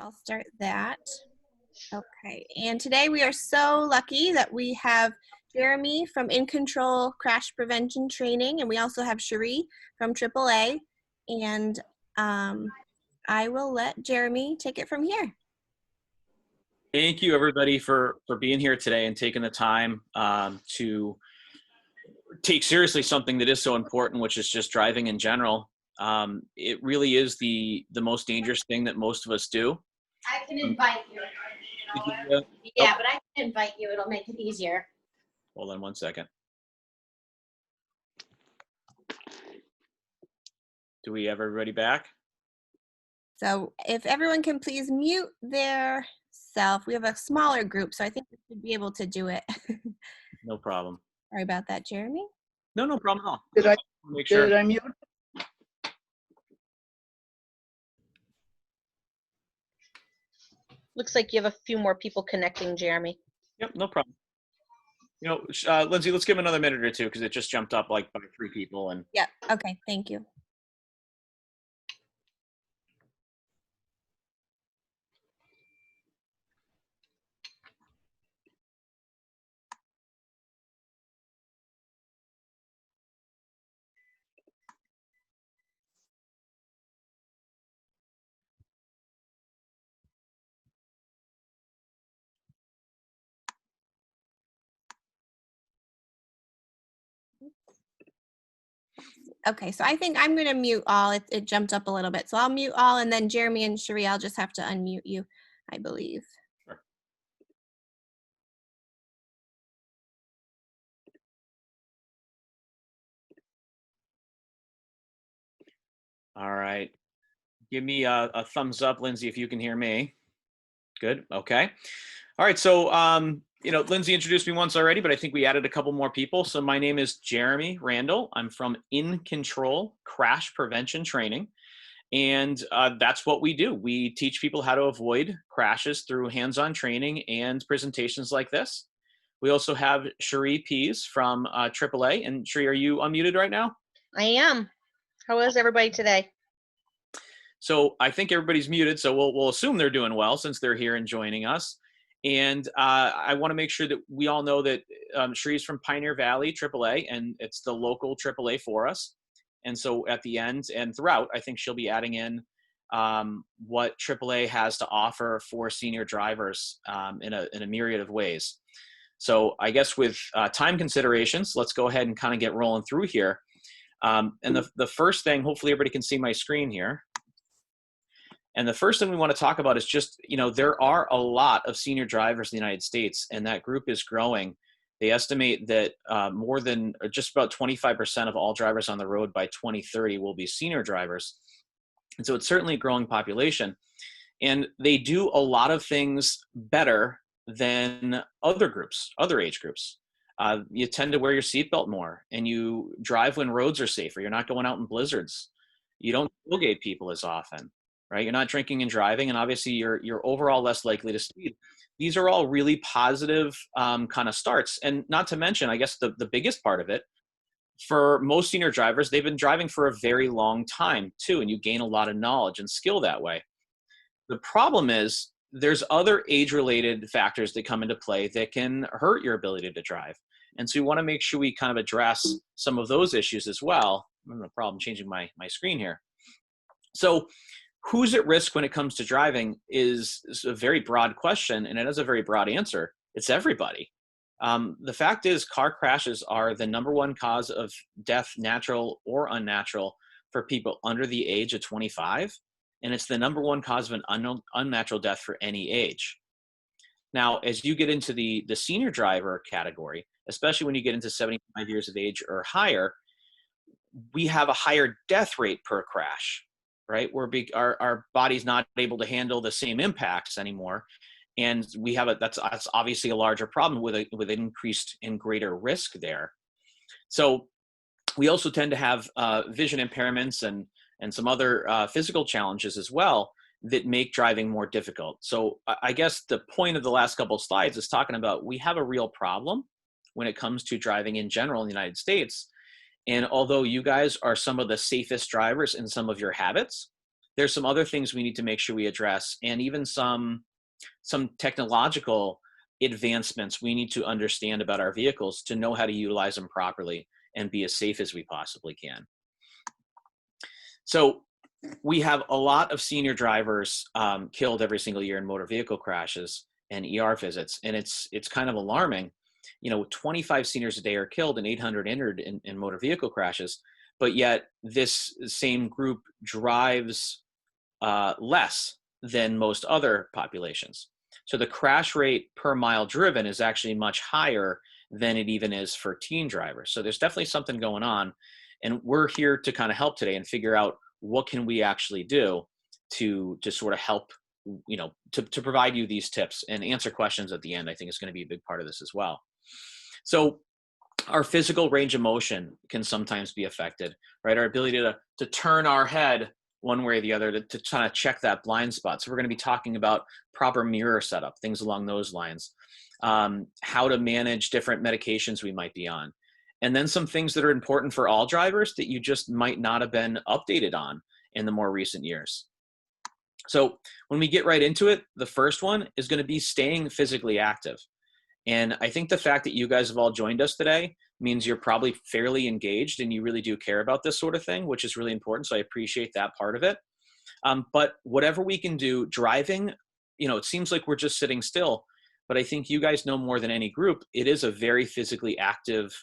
I'll start that. Okay, and today we are so lucky that we have Jeremy from In Control Crash Prevention Training, and we also have Cherie from AAA, and I will let Jeremy take it from here. Thank you, everybody, for being here today and taking the time to take seriously something that is so important, which is just driving in general. It really is the most dangerous thing that most of us do. I can invite you. Yeah, but I can invite you. It'll make it easier. Hold on one second. Do we have everybody back? So if everyone can please mute their self. We have a smaller group, so I think we should be able to do it. No problem. Sorry about that, Jeremy. No problem at all. Did I mute? Looks like you have a few more people connecting, Jeremy. Yep, no problem. You know, Lindsay, let's give him another minute or two because it just jumped up like by 3 people. And yeah, okay, thank you. Okay, so I think I'm going to mute all. It jumped up a little bit. So I'll mute all, and then Jeremy and Cherie, I'll just have to unmute you, I believe. Sure. All right. Give me a thumbs up, Lindsay, if you can hear me. Good. Okay. All right. So, you know, Lindsay introduced me once already, but I think we added a couple more people. So my name is Jeremy Randall. I'm from In Control Crash Prevention Training. And that's what we do. We teach people how to avoid crashes through hands-on training and presentations like this. We also have Cherie Pease from AAA. And Cherie, are you unmuted right now? I am. How is everybody today? So I think everybody's muted, so we'll assume they're doing well since they're here and joining us. And I want to make sure that we all know that Cherie's from Pioneer Valley AAA, and it's the local AAA for us. And so at the end and throughout, I think she'll be adding in what AAA has to offer for senior drivers in a myriad of ways. So I guess with time considerations, let's go ahead and kind of get rolling through here. And the first thing, hopefully everybody can see my screen here. And the first thing we want to talk about is just, you know, there are a lot of senior drivers in the United States, and that group is growing. They estimate that more than just about 25% of all drivers on the road by 2030 will be senior drivers. And so it's certainly a growing population. And they do a lot of things better than other groups, other age groups. You tend to wear your seatbelt more, and you drive when roads are safer. You're not going out in blizzards. You don't tailgate people as often. Right? You're not drinking and driving, and obviously you're overall less likely to speed. These are all really positive kind of starts. And not to mention, I guess the biggest part of it, for most senior drivers, they've been driving for a very long time too, and you gain a lot of knowledge and skill that way. The problem is there's other age-related factors that come into play that can hurt your ability to drive. And so we want to make sure we kind of address some of those issues as well. I have no problem changing my screen here. So who's at risk when it comes to driving is a very broad question, and it has a very broad answer. It's everybody. The fact is, car crashes are the #1 cause of death, natural or unnatural, for people under the age of 25, and it's the #1 cause of an unnatural death for any age. Now, as you get into the senior driver category, especially when you get into 75 years of age or higher, we have a higher death rate per crash. Right, our body's not able to handle the same impacts anymore, and we have that's obviously a larger problem with an increased and greater risk there. So we also tend to have vision impairments and some other physical challenges as well that make driving more difficult. So I guess the point of the last couple of slides is talking about we have a real problem when it comes to driving in general in the United States. And although you guys are some of the safest drivers in some of your habits, there's some other things we need to make sure we address, and even some technological advancements we need to understand about our vehicles to know how to utilize them properly and be as safe as we possibly can. So we have a lot of senior drivers killed every single year in motor vehicle crashes and ER visits, and it's kind of alarming. 25 seniors a day are killed and 800 injured in motor vehicle crashes, but yet this same group drives less than most other populations. So the crash rate per mile driven is actually much higher than it even is for teen drivers. So there's definitely something going on, and we're here to kind of help today and figure out what can we actually do to sort of help, to provide you these tips and answer questions at the end. I think is going to be a big part of this as well. So our physical range of motion can sometimes be affected, right? Our ability to turn our head one way or the other to kind of check that blind spot. So we're going to be talking about proper mirror setup, things along those lines, how to manage different medications we might be on, and then some things that are important for all drivers that you just might not have been updated on in the more recent years. So when we get right into it, the first one is going to be staying physically active. And I think the fact that you guys have all joined us today means you're probably fairly engaged and you really do care about this sort of thing, which is really important. So I appreciate that part of it. But whatever we can do, driving, it seems like we're just sitting still, but I think you guys know more than any group, it is a very physically active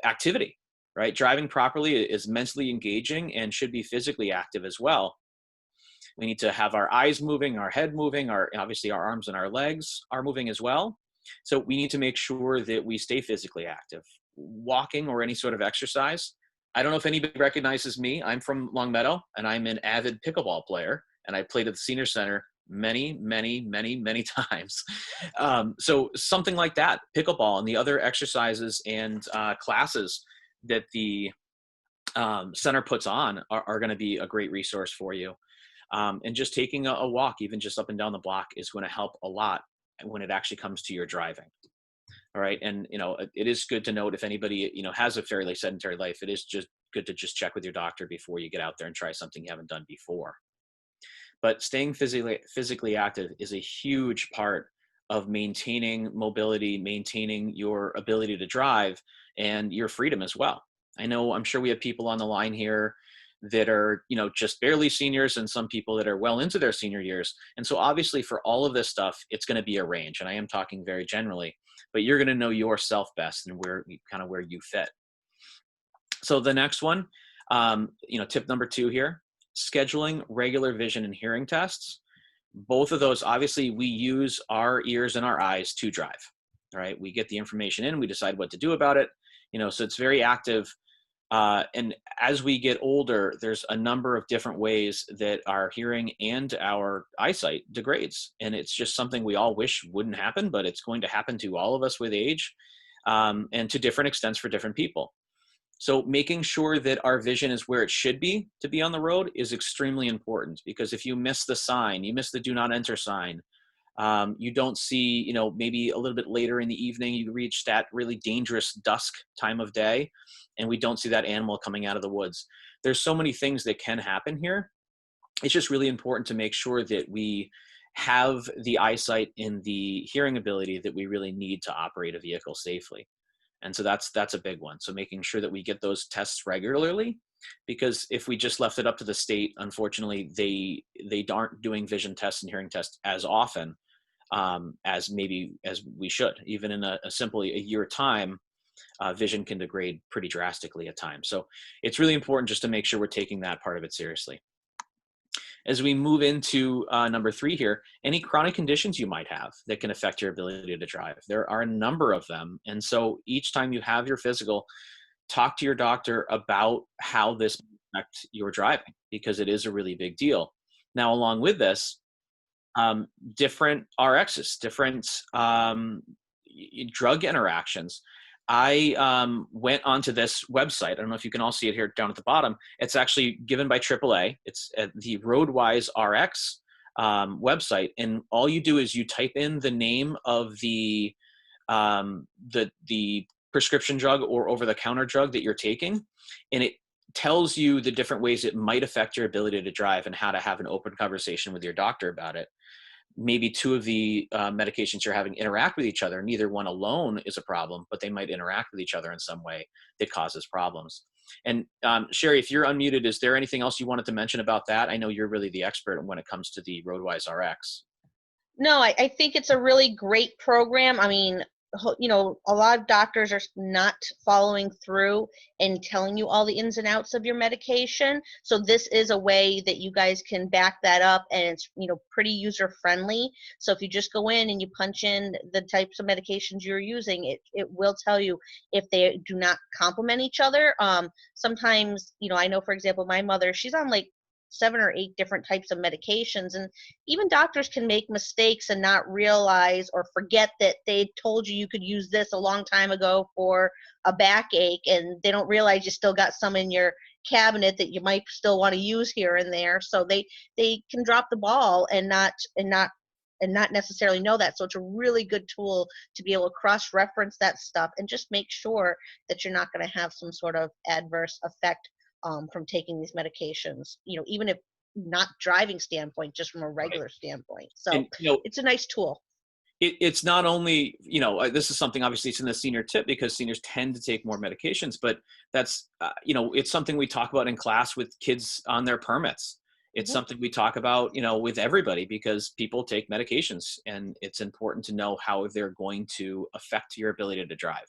activity, right? Driving properly is mentally engaging and should be physically active as well. We need to have our eyes moving, our head moving, obviously our arms and our legs are moving as well. So we need to make sure that we stay physically active. Walking or any sort of exercise. I don't know if anybody recognizes me. I'm from Longmeadow and I'm an avid pickleball player, and I played at the senior center many, many, many, many times. So something like that, pickleball and the other exercises and classes that the center puts on are going to be a great resource for you. And just taking a walk, even just up and down the block, is going to help a lot when it actually comes to your driving. All right. And, it is good to note if anybody, has a fairly sedentary life, it is just good to just check with your doctor before you get out there and try something you haven't done before. But staying physically active is a huge part of maintaining mobility, maintaining your ability to drive and your freedom as well. I'm sure we have people on the line here that are, just barely seniors and some people that are well into their senior years. And so obviously for all of this stuff, it's going to be a range, and I am talking very generally, but you're going to know yourself best and where you fit. So the next one, tip number 2 here, scheduling regular vision and hearing tests. Both of those, obviously we use our ears and our eyes to drive, right? We get the information in, we decide what to do about it, so it's very active. And as we get older, there's a number of different ways that our hearing and our eyesight degrades. And it's just something we all wish wouldn't happen, but it's going to happen to all of us with age, and to different extents for different people. So making sure that our vision is where it should be to be on the road is extremely important, because if you miss the sign, you miss the do not enter sign, you don't see, maybe a little bit later in the evening, you reach that really dangerous dusk time of day, and we don't see that animal coming out of the woods. There's so many things that can happen here. It's just really important to make sure that we have the eyesight and the hearing ability that we really need to operate a vehicle safely. And so that's a big one. So making sure that we get those tests regularly, because if we just left it up to the state, unfortunately, they aren't doing vision tests and hearing tests as often as we should. Even in a year time, vision can degrade pretty drastically at times. So it's really important just to make sure we're taking that part of it seriously. As we move into number 3 here, any chronic conditions you might have that can affect your ability to drive. There are a number of them. And so each time you have your physical, talk to your doctor about how this affects your driving, because it is a really big deal. Now, along with this, different RXs, different drug interactions. I went onto this website. I don't know if you can all see it here down at the bottom. It's actually given by AAA. It's at the Roadwise RX website. And all you do is you type in the name of the prescription drug or over-the-counter drug that you're taking, and it tells you the different ways it might affect your ability to drive and how to have an open conversation with your doctor about it. Maybe two of the medications you're having interact with each other. Neither one alone is a problem, but they might interact with each other in some way that causes problems. And Sherry, if you're unmuted, is there anything else you wanted to mention about that? I know you're really the expert when it comes to the Roadwise RX. No, I think it's a really great program. I mean, a lot of doctors are not following through and telling you all the ins and outs of your medication. So this is a way that you guys can back that up, and it's, pretty user friendly. So if you just go in and you punch in the types of medications you're using, it will tell you if they do not complement each other. Sometimes, I know, for example, my mother, she's on like 7 or 8 different types of medications, and even doctors can make mistakes and not realize or forget that they told you could use this a long time ago for a backache, and they don't realize you still got some in your cabinet that you might still want to use here and there. So they can drop the ball and not necessarily know that. So it's a really good tool to be able to cross-reference that stuff and just make sure that you're not going to have some sort of adverse effect from taking these medications, even if not driving standpoint, just from a regular standpoint. So And, it's a nice tool. It's not only, this is something, obviously it's in the senior tip because seniors tend to take more medications, but that's, it's something we talk about in class with kids on their permits. It's something we talk about, with everybody, because people take medications, and it's important to know how they're going to affect your ability to drive.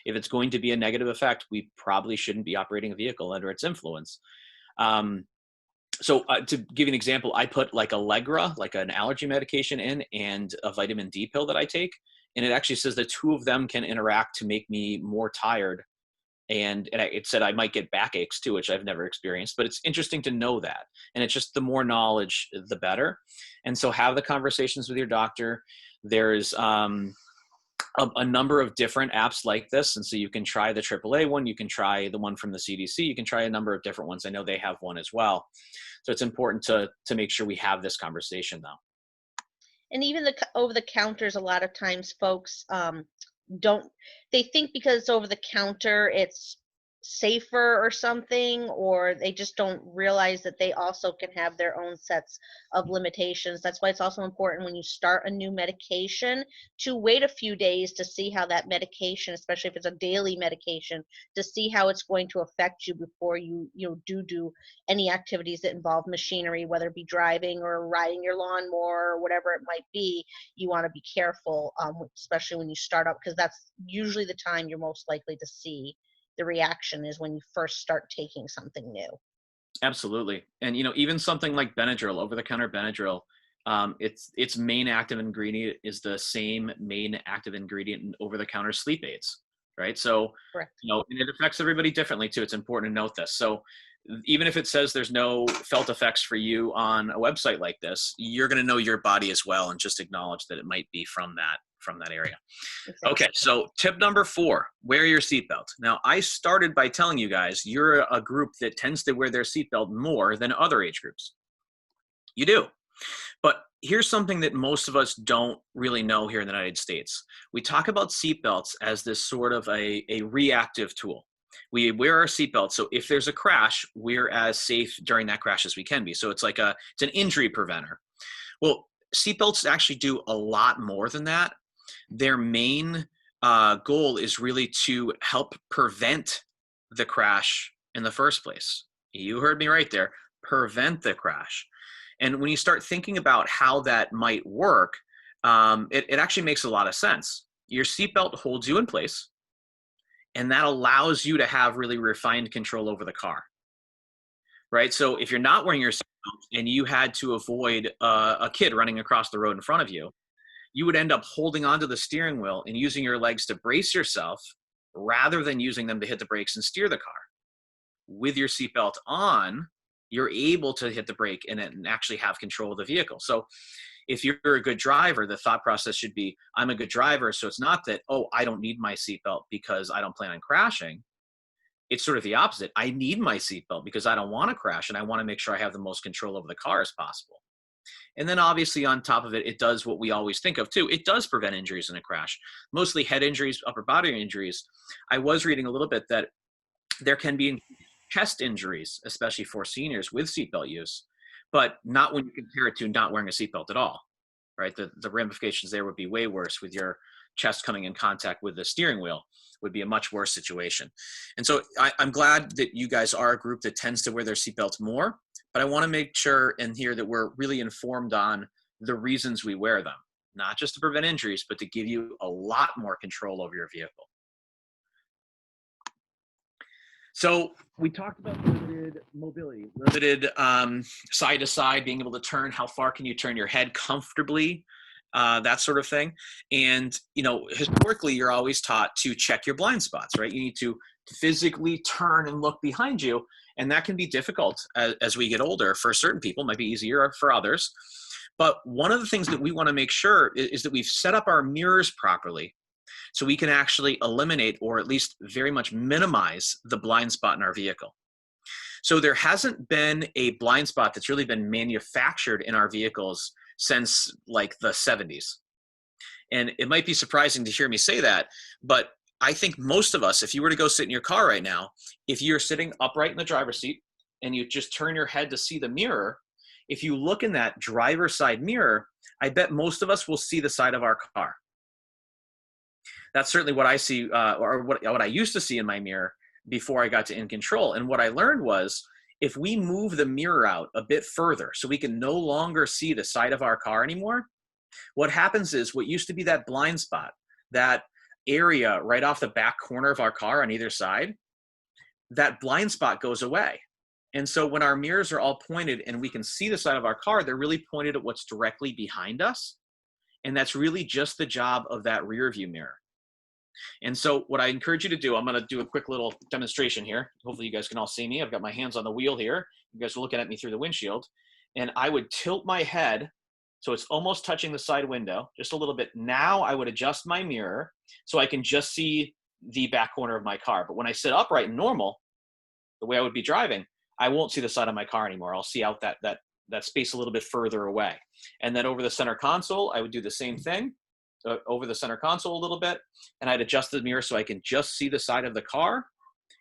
If it's going to be a negative effect, we probably shouldn't be operating a vehicle under its influence. So to give you an example, I put like Allegra, like an allergy medication in, and a vitamin D pill that I take. And it actually says the two of them can interact to make me more tired. And it said I might get backaches too, which I've never experienced, but it's interesting to know that. And it's just the more knowledge, the better. And so have the conversations with your doctor. There's a number of different apps like this. And so you can try the AAA one, you can try the one from the CDC, you can try a number of different ones. I know they have one as well. So it's important to make sure we have this conversation though. And even the over the counters, a lot of times folks they think because it's over the counter, it's safer or something, or they just don't realize that they also can have their own sets of limitations. That's why it's also important when you start a new medication to wait a few days to see how that medication, especially if it's a daily medication, to see how it's going to affect you before you do any activities that involve machinery, whether it be driving or riding your lawnmower or whatever it might be. You want to be careful, especially when you start up, because that's usually the time you're most likely to see the reaction, is when you first start taking something new. Absolutely. And, even something like Benadryl, over-the-counter Benadryl, its main active ingredient is the same main active ingredient in over-the-counter sleep aids, right? So, Correct. and it affects everybody differently too. It's important to note this. So even if it says there's no felt effects for you on a website like this, you're going to know your body as well, and just acknowledge that it might be from that area. Exactly. Okay, so tip number 4, wear your seatbelt. Now, I started by telling you guys you're a group that tends to wear their seatbelt more than other age groups. You do. But here's something that most of us don't really know here in the United States. We talk about seatbelts as this sort of a reactive tool. We wear our seatbelt, so if there's a crash, we're as safe during that crash as we can be. So it's an injury preventer. Well, seatbelts actually do a lot more than that. Their main goal is really to help prevent the crash in the first place. You heard me right there, prevent the crash. And when you start thinking about how that might work, it actually makes a lot of sense. Your seatbelt holds you in place, and that allows you to have really refined control over the car, right? So if you're not wearing your seatbelt and you had to avoid a kid running across the road in front of you, you would end up holding onto the steering wheel and using your legs to brace yourself rather than using them to hit the brakes and steer the car. With your seatbelt on, you're able to hit the brake and actually have control of the vehicle. So if you're a good driver, the thought process should be, I'm a good driver, so it's not that, oh, I don't need my seatbelt because I don't plan on crashing. It's sort of the opposite. I need my seatbelt because I don't want to crash, and I want to make sure I have the most control over the car as possible. And then obviously on top of it, it does what we always think of too. It does prevent injuries in a crash, mostly head injuries, upper body injuries. I was reading a little bit that there can be chest injuries, especially for seniors with seatbelt use, but not when you compare it to not wearing a seatbelt at all, right? The ramifications there would be way worse with your chest coming in contact with the steering wheel would be a much worse situation. And so I'm glad that you guys are a group that tends to wear their seatbelts more, but I want to make sure in here that we're really informed on the reasons we wear them, not just to prevent injuries, but to give you a lot more control over your vehicle. So we talked about limited mobility, limited side to side, being able to turn, how far can you turn your head comfortably, that sort of thing. And, you know, historically, you're always taught to check your blind spots, right? You need to physically turn and look behind you. And that can be difficult as we get older. For certain people, it might be easier for others. But one of the things that we want to make sure is that we've set up our mirrors properly, so we can actually eliminate or at least very much minimize the blind spot in our vehicle. So there hasn't been a blind spot that's really been manufactured in our vehicles since like the 70s. And it might be surprising to hear me say that, but I think most of us, if you were to go sit in your car right now, if you're sitting upright in the driver's seat and you just turn your head to see the mirror, if you look in that driver's side mirror, I bet most of us will see the side of our car. That's certainly what I see, or what I used to see in my mirror before I got to In Control. And what I learned was, if we move the mirror out a bit further so we can no longer see the side of our car anymore, what happens is what used to be that blind spot, that area right off the back corner of our car on either side, that blind spot goes away. And so when our mirrors are all pointed and we can see the side of our car, they're really pointed at what's directly behind us. And that's really just the job of that rear view mirror. And so what I encourage you to do, I'm going to do a quick little demonstration here. Hopefully you guys can all see me. I've got my hands on the wheel here. You guys are looking at me through the windshield. And I would tilt my head so it's almost touching the side window, just a little bit. Now I would adjust my mirror so I can just see the back corner of my car. But when I sit upright and normal, the way I would be driving, I won't see the side of my car anymore. I'll see out that space a little bit further away. And then over the center console, I would do the same thing. Over the center console a little bit, and I'd adjust the mirror so I can just see the side of the car.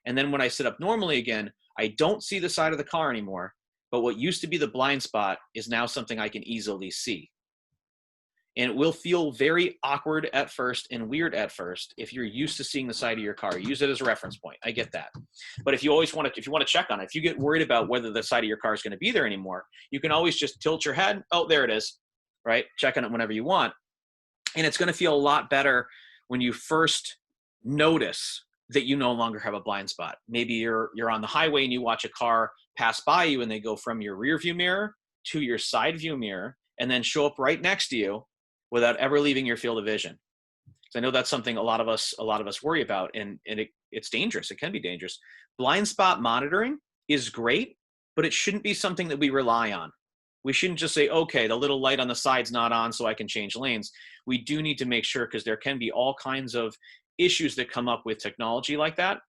And then when I sit up normally again, I don't see the side of the car anymore, but what used to be the blind spot is now something I can easily see. And it will feel very awkward at first and weird at first if you're used to seeing the side of your car. Use it as a reference point. I get that. But if you want to check on it, if you get worried about whether the side of your car is going to be there anymore, you can always just tilt your head. Oh, there it is, right? Check on it whenever you want. And it's going to feel a lot better when you first notice that you no longer have a blind spot. Maybe you're on the highway and you watch a car pass by you and they go from your rear view mirror to your side view mirror and then show up right next to you without ever leaving your field of vision. So I know that's something a lot of us worry about, and it's dangerous. It can be dangerous. Blind spot monitoring is great, but it shouldn't be something that we rely on. We shouldn't just say, okay, the little light on the side's not on so I can change lanes. We do need to make sure, because there can be all kinds of issues that come up with technology like that.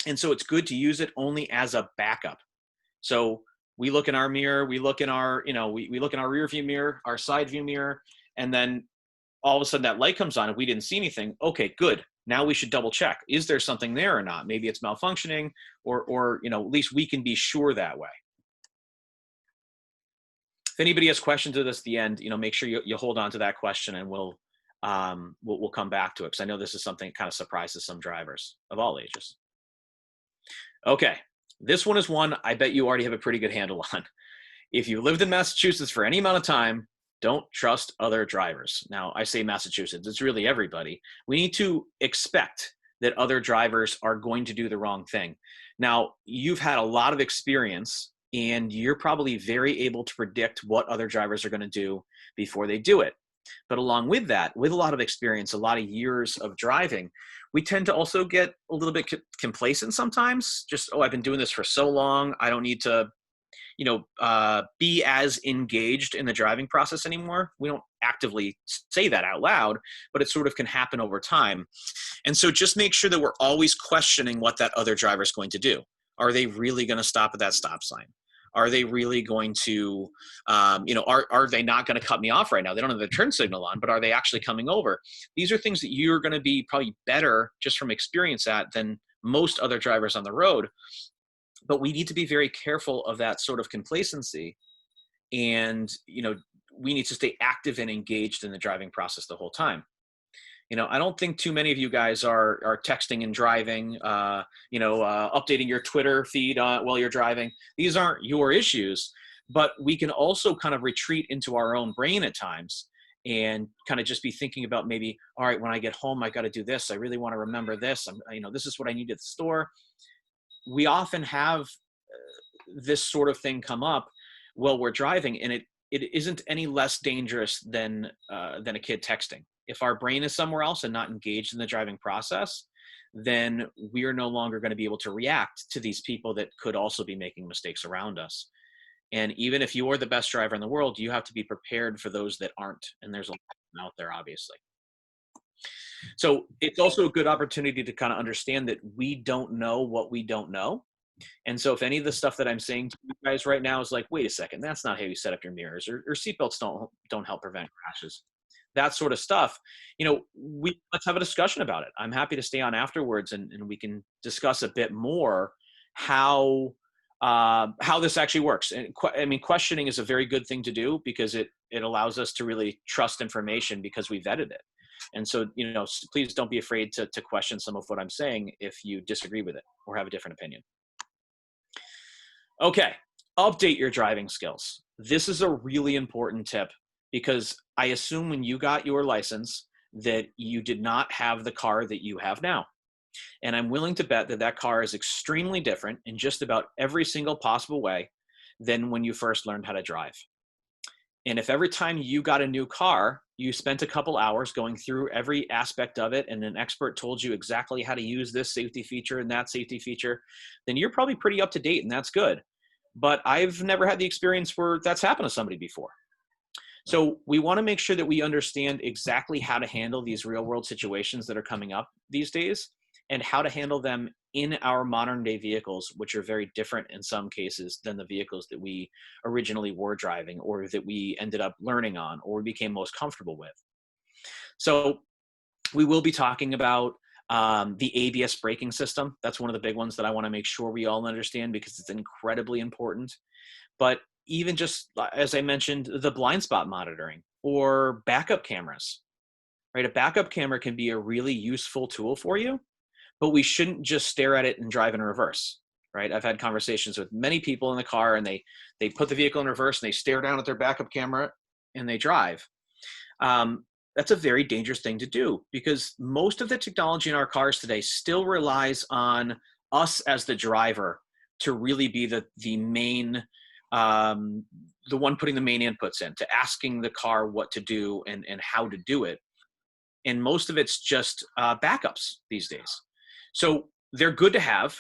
And so it's good to use it only as a backup. So we look in our mirror, we look in our, we look in our rear view mirror, our side view mirror, and then all of a sudden that light comes on and we didn't see anything. Okay, good. Now we should double check. Is there something there or not? Maybe it's malfunctioning, or at least we can be sure that way. If anybody has questions at the end, make sure you hold on to that question, and we'll come back to it, because I know this is something that kind of surprises some drivers of all ages. Okay, this one is one I bet you already have a pretty good handle on. If you lived in Massachusetts for any amount of time, don't trust other drivers. Now, I say Massachusetts, it's really everybody. We need to expect that other drivers are going to do the wrong thing. Now, you've had a lot of experience, and you're probably very able to predict what other drivers are going to do before they do it. But along with that, with a lot of experience, a lot of years of driving, we tend to also get a little bit complacent sometimes. Just, oh, I've been doing this for so long, I don't need to, be as engaged in the driving process anymore. We don't actively say that out loud, but it sort of can happen over time. And so just make sure that we're always questioning what that other driver is going to do. Are they really going to stop at that stop sign? Are they really going to, are they not going to cut me off right now? They don't have the turn signal on, but are they actually coming over? These are things that you're going to be probably better just from experience at than most other drivers on the road. But we need to be very careful of that sort of complacency. And, we need to stay active and engaged in the driving process the whole time. I don't think too many of you guys are texting and driving, updating your Twitter feed while you're driving. These aren't your issues, but we can also kind of retreat into our own brain at times and kind of just be thinking about maybe, all right, when I get home, I got to do this. I really want to remember this. This is what I need at the store. We often have this sort of thing come up while we're driving, and it isn't any less dangerous than a kid texting. If our brain is somewhere else and not engaged in the driving process, then we are no longer going to be able to react to these people that could also be making mistakes around us. And even if you are the best driver in the world, you have to be prepared for those that aren't. And there's a lot of them out there, obviously. So it's also a good opportunity to kind of understand that we don't know what we don't know. And so if any of the stuff that I'm saying to you guys right now is like, wait a second, that's not how you set up your mirrors, or seatbelts don't help prevent crashes, that sort of stuff, let's have a discussion about it. I'm happy to stay on afterwards and we can discuss a bit more how this actually works. And questioning is a very good thing to do because it allows us to really trust information because we vetted it. And so, please don't be afraid to question some of what I'm saying if you disagree with it or have a different opinion. Okay, update your driving skills. This is a really important tip because I assume when you got your license that you did not have the car that you have now. And I'm willing to bet that car is extremely different in just about every single possible way than when you first learned how to drive. And if every time you got a new car, you spent a couple hours going through every aspect of it and an expert told you exactly how to use this safety feature and that safety feature, then you're probably pretty up to date and that's good. But I've never had the experience where that's happened to somebody before. So we want to make sure that we understand exactly how to handle these real world situations that are coming up these days and how to handle them in our modern day vehicles, which are very different in some cases than the vehicles that we originally were driving or that we ended up learning on or became most comfortable with. So we will be talking about the ABS braking system. That's one of the big ones that I want to make sure we all understand because it's incredibly important. But even just, as I mentioned, the blind spot monitoring or backup cameras, right? A backup camera can be a really useful tool for you, but we shouldn't just stare at it and drive in reverse, right? I've had conversations with many people in the car and they put the vehicle in reverse and they stare down at their backup camera and they drive. That's a very dangerous thing to do because most of the technology in our cars today still relies on us as the driver to really be the main, the one putting the main inputs in, to asking the car what to do and how to do it. And most of it's just backups these days. So they're good to have.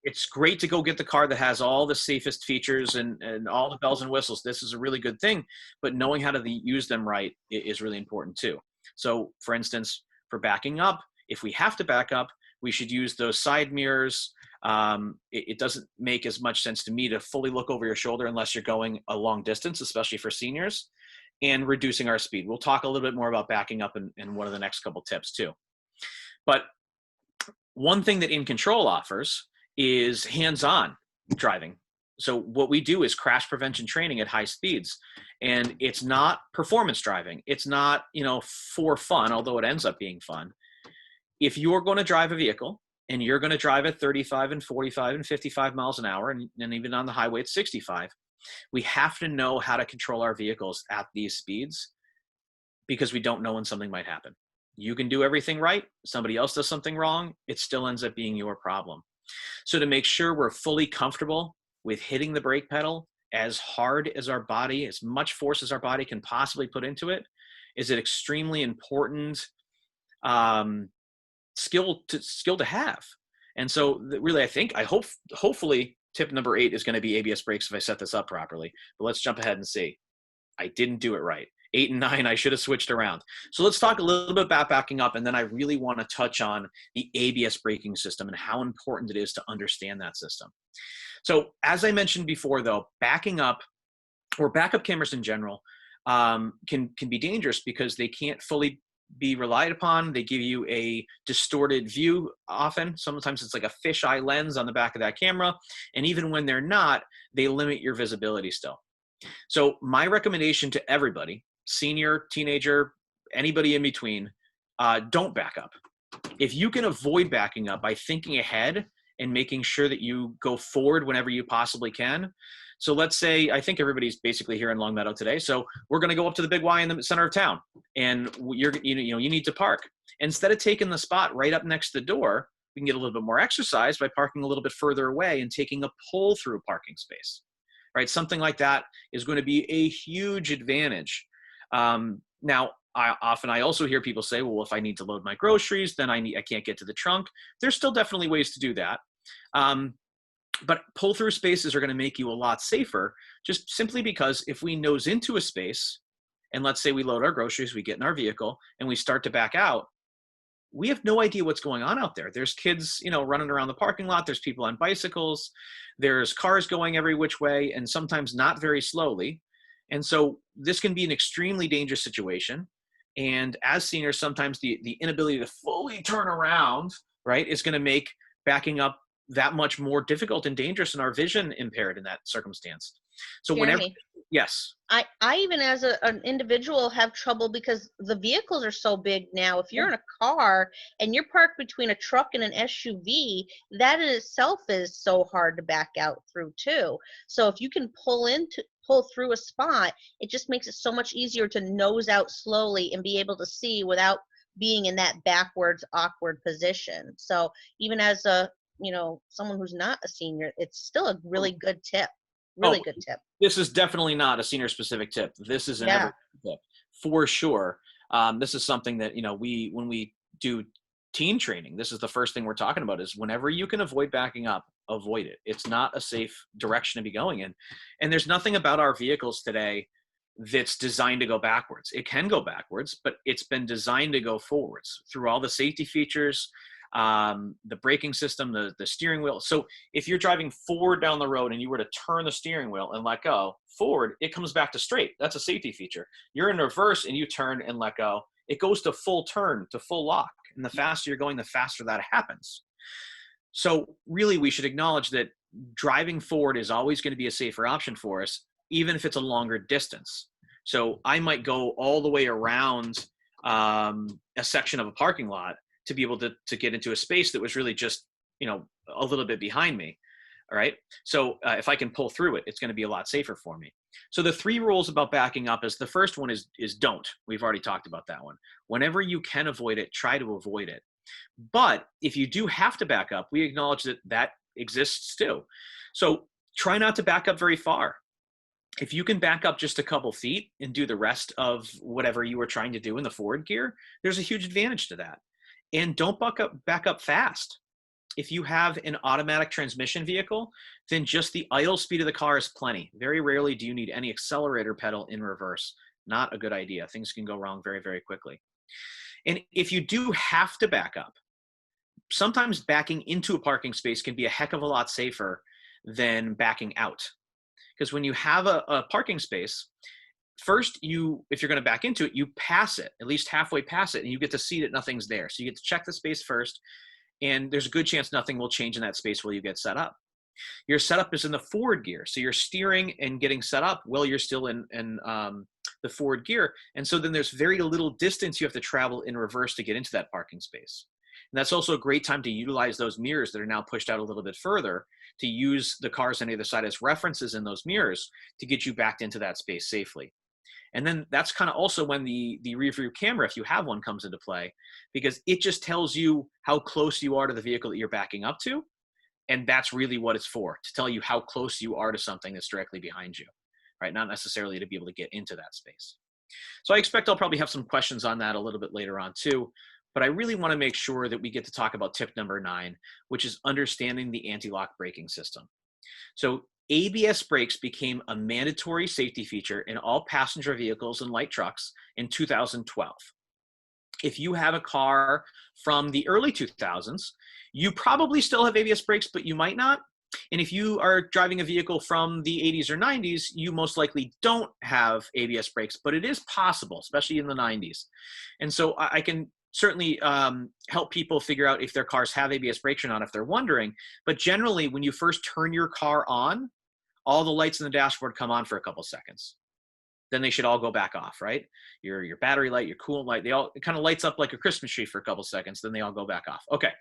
It's great to go get the car that has all the safest features and all the bells and whistles. This is a really good thing, but knowing how to use them right is really important too. So for instance, for backing up, if we have to back up, we should use those side mirrors. It doesn't make as much sense to me to fully look over your shoulder unless you're going a long distance, especially for seniors, and reducing our speed. We'll talk a little bit more about backing up in one of the next couple tips too. But one thing that In Control offers is hands-on driving. So what we do is crash prevention training at high speeds. And it's not performance driving. It's not, for fun, although it ends up being fun. If you're going to drive a vehicle and you're going to drive at 35 and 45 and 55 miles an hour, and even on the highway at 65, we have to know how to control our vehicles at these speeds because we don't know when something might happen. You can do everything right. Somebody else does something wrong. It still ends up being your problem. So to make sure we're fully comfortable with hitting the brake pedal as hard as our body, as much force as our body can possibly put into it, is an extremely important skill to have. And so really, hopefully tip number 8 is going to be ABS brakes if I set this up properly. But let's jump ahead and see. I didn't do it right. 8 and 9, I should have switched around. So let's talk a little bit about backing up, and then I really want to touch on the ABS braking system and how important it is to understand that system. So as I mentioned before, though, backing up or backup cameras in general can be dangerous because they can't fully be relied upon. They give you a distorted view often. Sometimes it's like a fisheye lens on the back of that camera. And even when they're not, they limit your visibility still. So my recommendation to everybody, senior, teenager, anybody in between, don't back up. If you can avoid backing up by thinking ahead and making sure that you go forward whenever you possibly can. So let's say, I think everybody's basically here in Long Meadow today. So we're going to go up to the big Y in the center of town, and you need to park. Instead of taking the spot right up next to the door, we can get a little bit more exercise by parking a little bit further away and taking a pull-through parking space. Right? Something like that is going to be a huge advantage. Now, I also hear people say, well, if I need to load my groceries, then I can't get to the trunk. There's still definitely ways to do that. But pull-through spaces are going to make you a lot safer, just simply because if we nose into a space, and let's say we load our groceries, we get in our vehicle, and we start to back out, we have no idea what's going on out there. There's kids, running around the parking lot. There's people on bicycles. There's cars going every which way, and sometimes not very slowly. And so this can be an extremely dangerous situation. And as seniors, sometimes the inability to fully turn around, right, is going to make backing up that much more difficult and dangerous, and our vision impaired in that circumstance. So Jeremy, yes. I even as an individual have trouble because the vehicles are so big now. If you're in a car and you're parked between a truck and an SUV, that in itself is so hard to back out through too. So if you can pull through a spot, it just makes it so much easier to nose out slowly and be able to see without being in that backwards awkward position. So even as someone who's not a senior, it's still a really good tip. Really good tip. This is definitely not a senior specific tip. This is an every tip for sure. This is something that, when we do teen training, this is the first thing we're talking about is whenever you can avoid backing up, avoid it. It's not a safe direction to be going in. And there's nothing about our vehicles today that's designed to go backwards. It can go backwards, but it's been designed to go forwards through all the safety features, the braking system, the steering wheel. So if you're driving forward down the road and you were to turn the steering wheel and let go forward, it comes back to straight. That's a safety feature. You're in reverse and you turn and let go, it goes to full turn, to full lock. And the faster you're going, the faster that happens. So really we should acknowledge that driving forward is always going to be a safer option for us, even if it's a longer distance. So I might go all the way around a section of a parking lot to be able to get into a space that was really just, a little bit behind me. All right. So if I can pull through it, it's going to be a lot safer for me. So the 3 rules about backing up is the first one is don't. We've already talked about that one. Whenever you can avoid it, try to avoid it. But if you do have to back up, we acknowledge that exists too. So try not to back up very far. If you can back up just a couple feet and do the rest of whatever you were trying to do in the forward gear, there's a huge advantage to that. And don't back up fast. If you have an automatic transmission vehicle, then just the idle speed of the car is plenty. Very rarely do you need any accelerator pedal in reverse. Not a good idea. Things can go wrong very, very quickly. And if you do have to back up, sometimes backing into a parking space can be a heck of a lot safer than backing out. Because when you have a parking space, first, if you're going to back into it, you pass it, at least halfway past it, and you get to see that nothing's there. So you get to check the space first, and there's a good chance nothing will change in that space while you get set up. Your setup is in the forward gear, so you're steering and getting set up while you're still in the forward gear, and so then there's very little distance you have to travel in reverse to get into that parking space. And that's also a great time to utilize those mirrors that are now pushed out a little bit further, to use the cars on either side as references in those mirrors to get you backed into that space safely. And then that's kind of also when the rear view camera, if you have one, comes into play, because it just tells you how close you are to the vehicle that you're backing up to. And that's really what it's for, to tell you how close you are to something that's directly behind you, right? Not necessarily to be able to get into that space. So I expect I'll probably have some questions on that a little bit later on too, but I really want to make sure that we get to talk about tip number 9, which is understanding the anti-lock braking system. So ABS brakes became a mandatory safety feature in all passenger vehicles and light trucks in 2012. If you have a car from the early 2000s, you probably still have ABS brakes, but you might not. And if you are driving a vehicle from the 80s or 90s, you most likely don't have ABS brakes, but it is possible, especially in the 90s. And so I can certainly help people figure out if their cars have ABS brakes or not if they're wondering. But generally, when you first turn your car on, all the lights in the dashboard come on for a couple seconds. Then they should all go back off, right? Your battery light, your coolant light, it kind of lights up like a Christmas tree for a couple seconds, then they all go back off. Okay.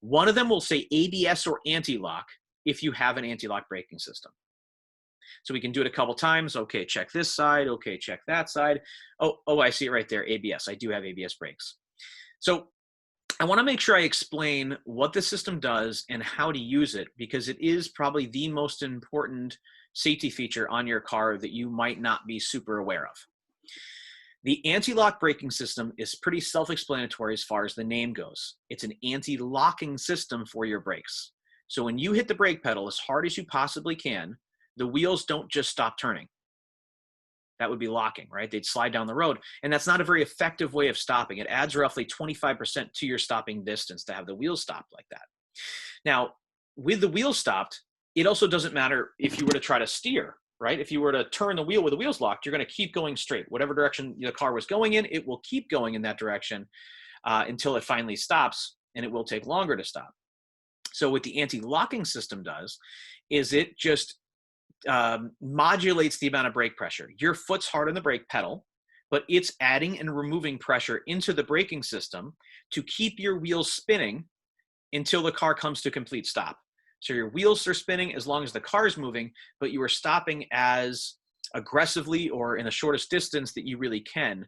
One of them will say ABS or anti-lock if you have an anti-lock braking system. So we can do it a couple times. Okay, check this side. Okay, check that side. Oh, I see it right there, ABS. I do have ABS brakes. So I want to make sure I explain what the system does and how to use it, because it is probably the most important safety feature on your car that you might not be super aware of. The anti-lock braking system is pretty self-explanatory as far as the name goes. It's an anti-locking system for your brakes. So when you hit the brake pedal as hard as you possibly can, the wheels don't just stop turning. That would be locking, right? They'd slide down the road. And that's not a very effective way of stopping. It adds roughly 25% to your stopping distance to have the wheels stopped like that. Now, with the wheels stopped, it also doesn't matter if you were to try to steer, right? If you were to turn the wheel with the wheels locked, you're going to keep going straight. Whatever direction the car was going in, it will keep going in that direction until it finally stops, and it will take longer to stop. So what the anti-locking system does is it just modulates the amount of brake pressure. Your foot's hard on the brake pedal, but it's adding and removing pressure into the braking system to keep your wheels spinning until the car comes to a complete stop. So your wheels are spinning as long as the car is moving, but you are stopping as aggressively or in the shortest distance that you really can.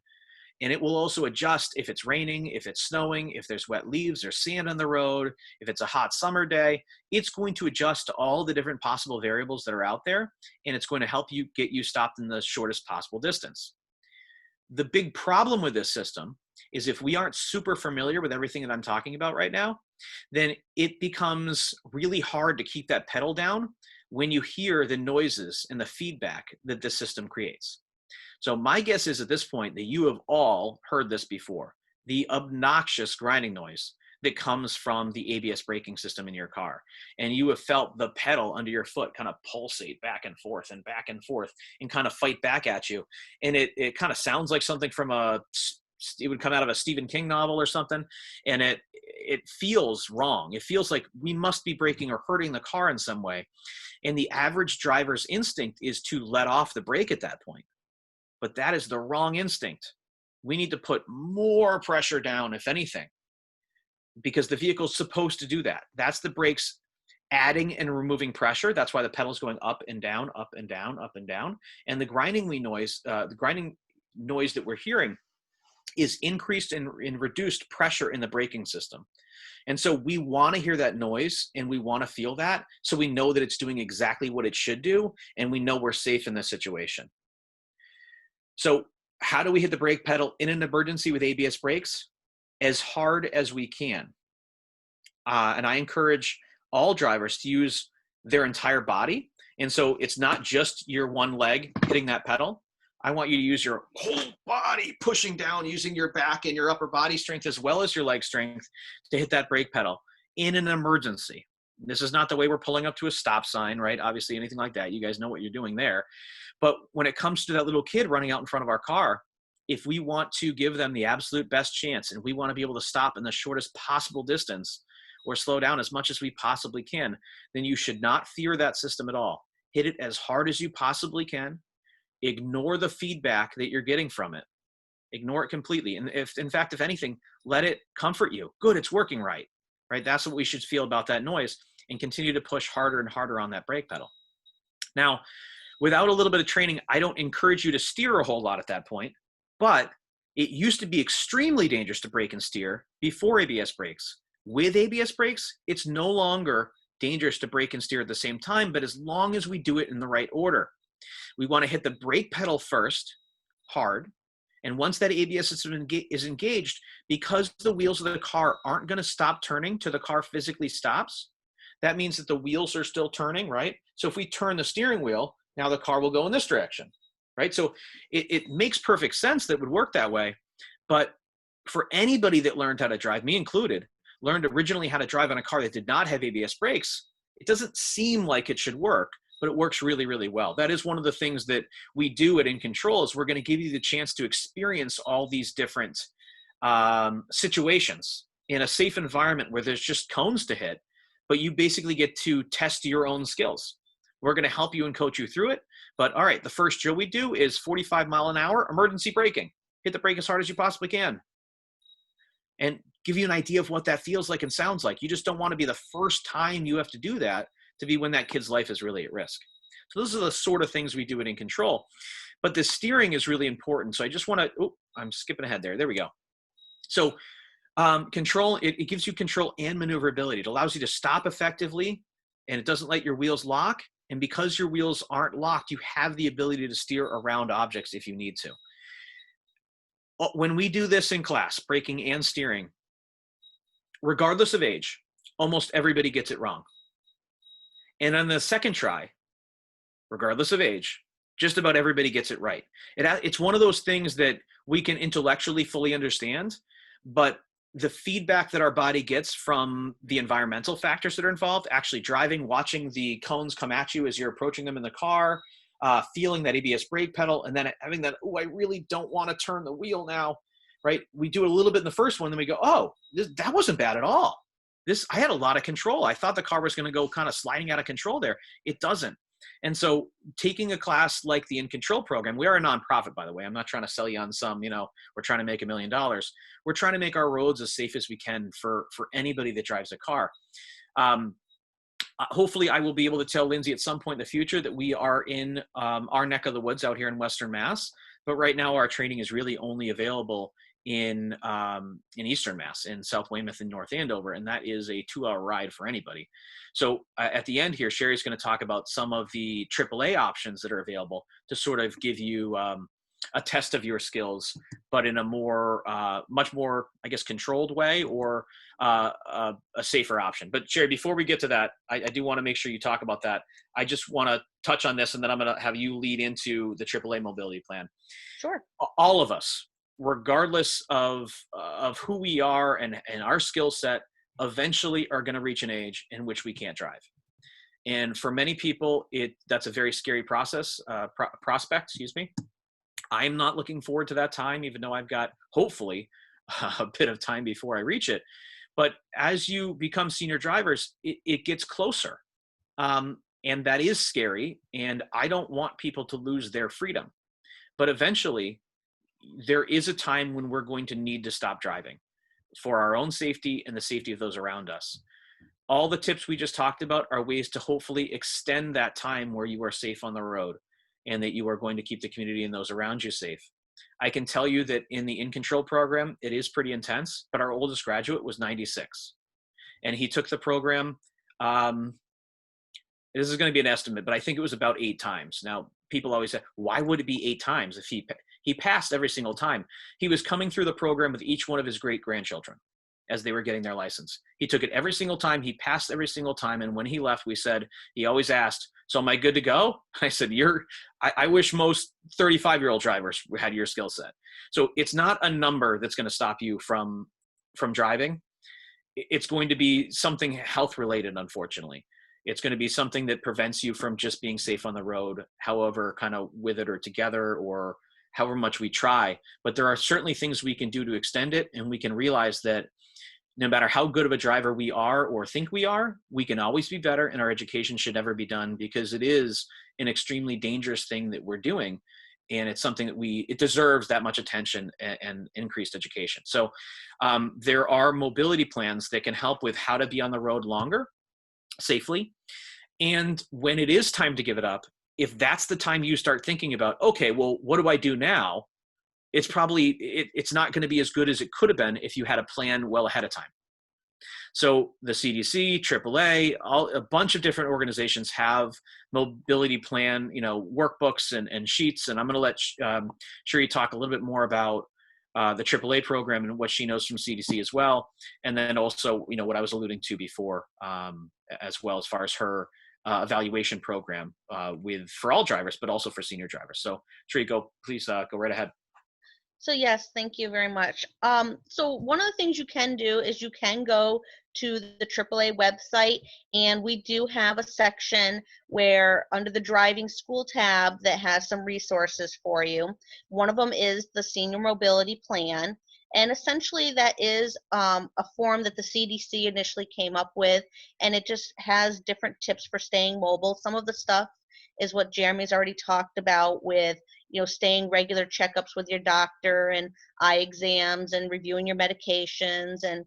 And it will also adjust if it's raining, if it's snowing, if there's wet leaves or sand on the road, if it's a hot summer day. It's going to adjust to all the different possible variables that are out there, and it's going to help you get you stopped in the shortest possible distance. The big problem with this system is if we aren't super familiar with everything that I'm talking about right now, then it becomes really hard to keep that pedal down when you hear the noises and the feedback that the system creates. So my guess is at this point that you have all heard this before, the obnoxious grinding noise that comes from the ABS braking system in your car. And you have felt the pedal under your foot kind of pulsate back and forth and kind of fight back at you. And it kind of sounds like something from it would come out of a Stephen King novel or something. And it feels wrong. It feels like we must be braking or hurting the car in some way. And the average driver's instinct is to let off the brake at that point. But that is the wrong instinct. We need to put more pressure down, if anything, because the vehicle's supposed to do that. That's the brakes adding and removing pressure. That's why the pedal's going up and down, up and down, up and down. And the grinding noise that we're hearing is increased and reduced pressure in the braking system. And so we want to hear that noise and we want to feel that, so we know that it's doing exactly what it should do, and we know we're safe in this situation. So how do we hit the brake pedal in an emergency with ABS brakes? As hard as we can. And I encourage all drivers to use their entire body. And so it's not just your one leg hitting that pedal. I want you to use your whole body pushing down, using your back and your upper body strength as well as your leg strength to hit that brake pedal in an emergency. This is not the way we're pulling up to a stop sign, right? Obviously, anything like that, you guys know what you're doing there. But when it comes to that little kid running out in front of our car, if we want to give them the absolute best chance and we want to be able to stop in the shortest possible distance or slow down as much as we possibly can, then you should not fear that system at all. Hit it as hard as you possibly can. Ignore the feedback that you're getting from it. Ignore it completely. And if anything, let it comfort you. Good, it's working right? That's what we should feel about that noise, and continue to push harder and harder on that brake pedal. Now, without a little bit of training, I don't encourage you to steer a whole lot at that point, but it used to be extremely dangerous to brake and steer before ABS brakes. With ABS brakes, it's no longer dangerous to brake and steer at the same time, but as long as we do it in the right order. We want to hit the brake pedal first, hard, and once that ABS system is engaged, because the wheels of the car aren't going to stop turning till the car physically stops, that means that the wheels are still turning, right? So if we turn the steering wheel, now the car will go in this direction, right? So it makes perfect sense that it would work that way. But for anybody that learned how to drive, me included, learned originally how to drive on a car that did not have ABS brakes, It doesn't seem like it should work, but it works really, really well. That is one of the things that we do at In Control, is we're going to give you the chance to experience all these different situations in a safe environment where there's just cones to hit, but you basically get to test your own skills. We're going to help you and coach you through it. But all right, the first drill we do is 45 mile an hour emergency braking. Hit the brake as hard as you possibly can. And give you an idea of what that feels like and sounds like. You just don't want to be the first time you have to do that to be when that kid's life is really at risk. So those are the sort of things we do it In Control. But the steering is really important. So I just want to, I'm skipping ahead there. There we go. So control, it gives you control and maneuverability. It allows you to stop effectively, and it doesn't let your wheels lock. And because your wheels aren't locked, you have the ability to steer around objects if you need to. When we do this in class, braking and steering, regardless of age, almost everybody gets it wrong. And on the second try, regardless of age, just about everybody gets it right. It's one of those things that we can intellectually fully understand, but the feedback that our body gets from the environmental factors that are involved, actually driving, watching the cones come at you as you're approaching them in the car, feeling that ABS brake pedal, and then having that, I really don't want to turn the wheel now, right? We do it a little bit in the first one, then we go, that wasn't bad at all. I had a lot of control. I thought the car was going to go kind of sliding out of control there. It doesn't. And so taking a class like the In Control program, we are a nonprofit, by the way. I'm not trying to sell you on some, we're trying to make $1 million. We're trying to make our roads as safe as we can for anybody that drives a car. Hopefully I will be able to tell Lindsay at some point in the future that we are in our neck of the woods out here in Western Mass. But right now our training is really only available in Eastern Mass, in South Weymouth and North Andover, and that is a 2-hour ride for anybody. So at the end here, Sherry's going to talk about some of the AAA options that are available to sort of give you a test of your skills, but in a more, much more, I guess, controlled way, or a safer option. But Sherry, before we get to that, I do want to make sure you talk about that. I just want to touch on this, and then I'm going to have you lead into the AAA mobility plan. Sure. All of us, regardless of who we are and our skill set, eventually are going to reach an age in which we can't drive. And for many people, that's a very scary prospect, excuse me. I'm not looking forward to that time, even though I've got, hopefully, a bit of time before I reach it. But as you become senior drivers, it gets closer. And that is scary. And I don't want people to lose their freedom. But eventually, there is a time when we're going to need to stop driving for our own safety and the safety of those around us. All the tips we just talked about are ways to hopefully extend that time where you are safe on the road and that you are going to keep the community and those around you safe. I can tell you that in the In Control program, it is pretty intense, but our oldest graduate was 96. And he took the program, this is going to be an estimate, but I think it was about 8 times. Now, people always say, why would it be 8 times if he passed every single time? He was coming through the program with each one of his great-grandchildren as they were getting their license. He took it every single time. He passed every single time. And when he left, he always asked, so am I good to go? I said, I wish most 35-year-old drivers had your skill set. So it's not a number that's going to stop you from driving. It's going to be something health-related, unfortunately. It's going to be something that prevents you from just being safe on the road, however, kind of with it or together, or however much we try. But there are certainly things we can do to extend it, and we can realize that no matter how good of a driver we are or think we are, we can always be better, and our education should never be done, because it is an extremely dangerous thing that we're doing, and it's something that it deserves that much attention and increased education. So there are mobility plans that can help with how to be on the road longer, safely. And when it is time to give it up, if that's the time you start thinking about, okay, well, what do I do now? It's probably, it's not going to be as good as it could have been if you had a plan well ahead of time. So the CDC, AAA, a bunch of different organizations have mobility plan, workbooks and sheets. And I'm going to let Sherry talk a little bit more about the AAA program and what she knows from CDC as well. And then also, what I was alluding to before, as well, as far as her evaluation program for all drivers, but also for senior drivers. So Sherry, please go right ahead. So yes, thank you very much. So one of the things you can do is you can go to the AAA website, and we do have a section where under the driving school tab that has some resources for you. One of them is the senior mobility plan. And essentially that is a form that the CDC initially came up with, and it just has different tips for staying mobile. Some of the stuff is what Jeremy's already talked about with staying regular checkups with your doctor and eye exams and reviewing your medications and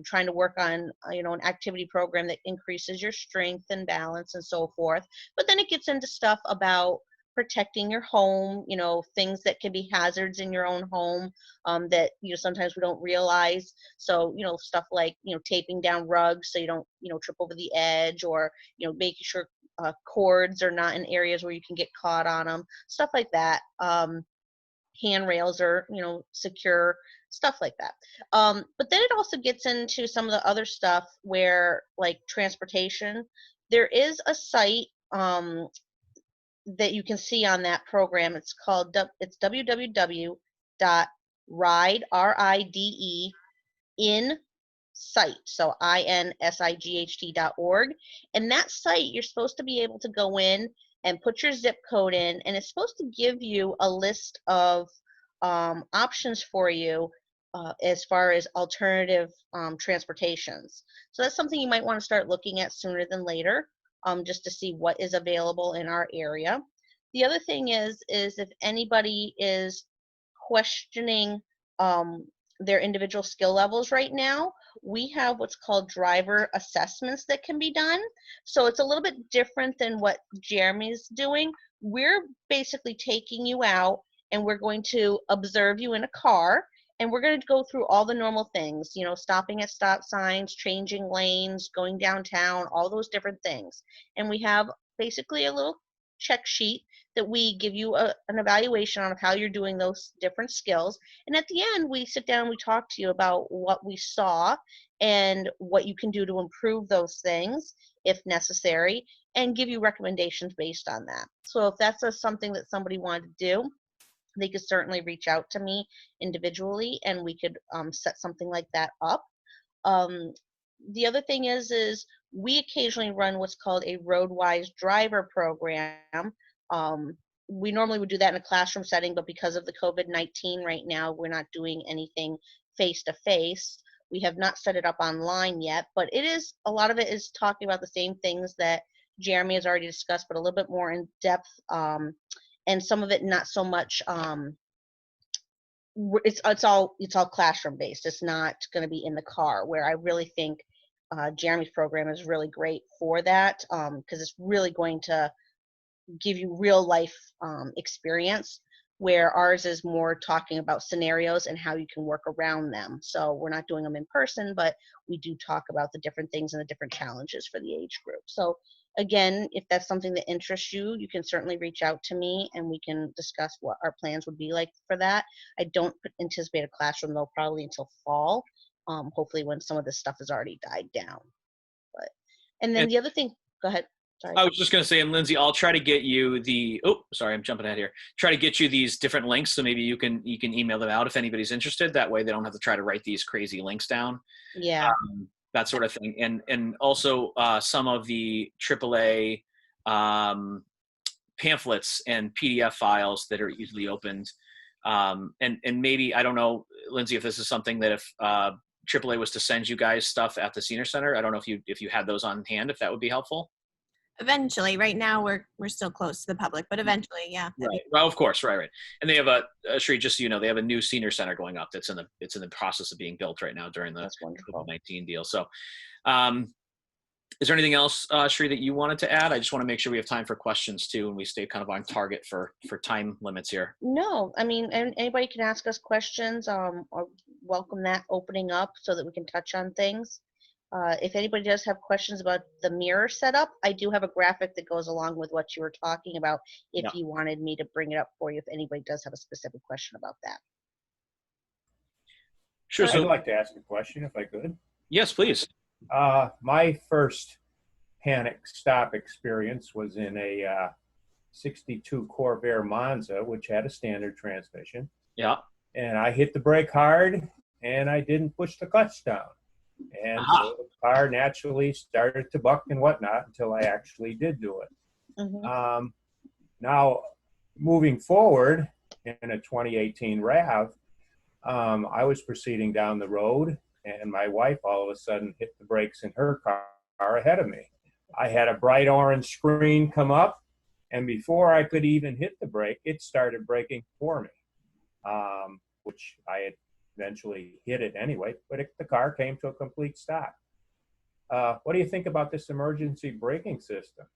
trying to work on an activity program that increases your strength and balance and so forth. But then it gets into stuff about protecting your home, things that can be hazards in your own home, that sometimes we don't realize. So stuff like taping down rugs so you don't trip over the edge, or making sure cords are not in areas where you can get caught on them, stuff like that. Handrails are secure, stuff like that. But then it also gets into some of the other stuff where, like, transportation. There is a site that you can see on that program. It's called it's www.ride, RIDE, insight, so insight.org. And that site, you're supposed to be able to go in and put your zip code in, and it's supposed to give you a list of options for you as far as alternative transportations. So that's something you might want to start looking at sooner than later, just to see what is available in our area. The other thing is if anybody is questioning their individual skill levels right now, we have what's called driver assessments that can be done. So it's a little bit different than what Jeremy's doing. We're basically taking you out and we're going to observe you in a car, and we're going to go through all the normal things, stopping at stop signs, changing lanes, going downtown, all those different things. And we have basically a little check sheet that we give you an evaluation on of how you're doing those different skills. And at the end, we sit down and we talk to you about what we saw and what you can do to improve those things if necessary, and give you recommendations based on that. So if that's something that somebody wanted to do, they could certainly reach out to me individually, and we could set something like that up. The other thing is we occasionally run what's called a roadwise driver program. We normally would do that in a classroom setting, but because of the COVID-19 right now, we're not doing anything face-to-face. We have not set it up online yet, but a lot of it is talking about the same things that Jeremy has already discussed, but a little bit more in depth, and some of it not so much. It's all classroom based. It's not going to be in the car, where I really think Jeremy's program is really great for that, because it's really going to give you real life experience, where ours is more talking about scenarios and how you can work around them. So we're not doing them in person, but we do talk about the different things and the different challenges for the age group. So again, if that's something that interests you, you can certainly reach out to me and we can discuss what our plans would be like for that. I don't anticipate a classroom though, probably until fall, hopefully when some of this stuff has already died down. But, and then the other thing, go ahead. Sorry. I was just going to say, and Lindsay, I'll try to get you I'm jumping ahead here. Try to get you these different links, so maybe you can email them out if anybody's interested. That way they don't have to try to write these crazy links down. Yeah. That sort of thing. And also some of the AAA pamphlets and PDF files that are easily opened. And maybe, I don't know, Lindsay, if this is something that if AAA was to send you guys stuff at the Senior Center, I don't know if you had those on hand, if that would be helpful. Eventually. Right now we're still close to the public, but eventually, yeah. Right. Well, of course, right. And they have Sheree, just so you know, they have a new Senior Center going up. It's in the process of being built right now during the COVID-19 deal. So, is there anything else, Sheree, that you wanted to add? I just want to make sure we have time for questions too, and we stay kind of on target for time limits here. No, I mean, anybody can ask us questions, or welcome that opening up so that we can touch on things. If anybody does have questions about the mirror setup, I do have a graphic that goes along with what you were talking about, if you wanted me to bring it up for you, if anybody does have a specific question about that. Sure. I'd like to ask a question if I could. Yes, please. My first panic stop experience was in a 62 Corvair Monza, which had a standard transmission. Yeah. and I hit the brake hard, and I didn't push the clutch down. And Aha. so the car naturally started to buck and whatnot until I actually did do it. Mhm. Now, moving forward in a 2018 RAV, I was proceeding down the road, and my wife all of a sudden hit the brakes in her car ahead of me. I had a bright orange screen come up, and before I could even hit the brake, it started braking for me, which I had eventually hit it anyway, but the car came to a complete stop. What do you think about this emergency braking system?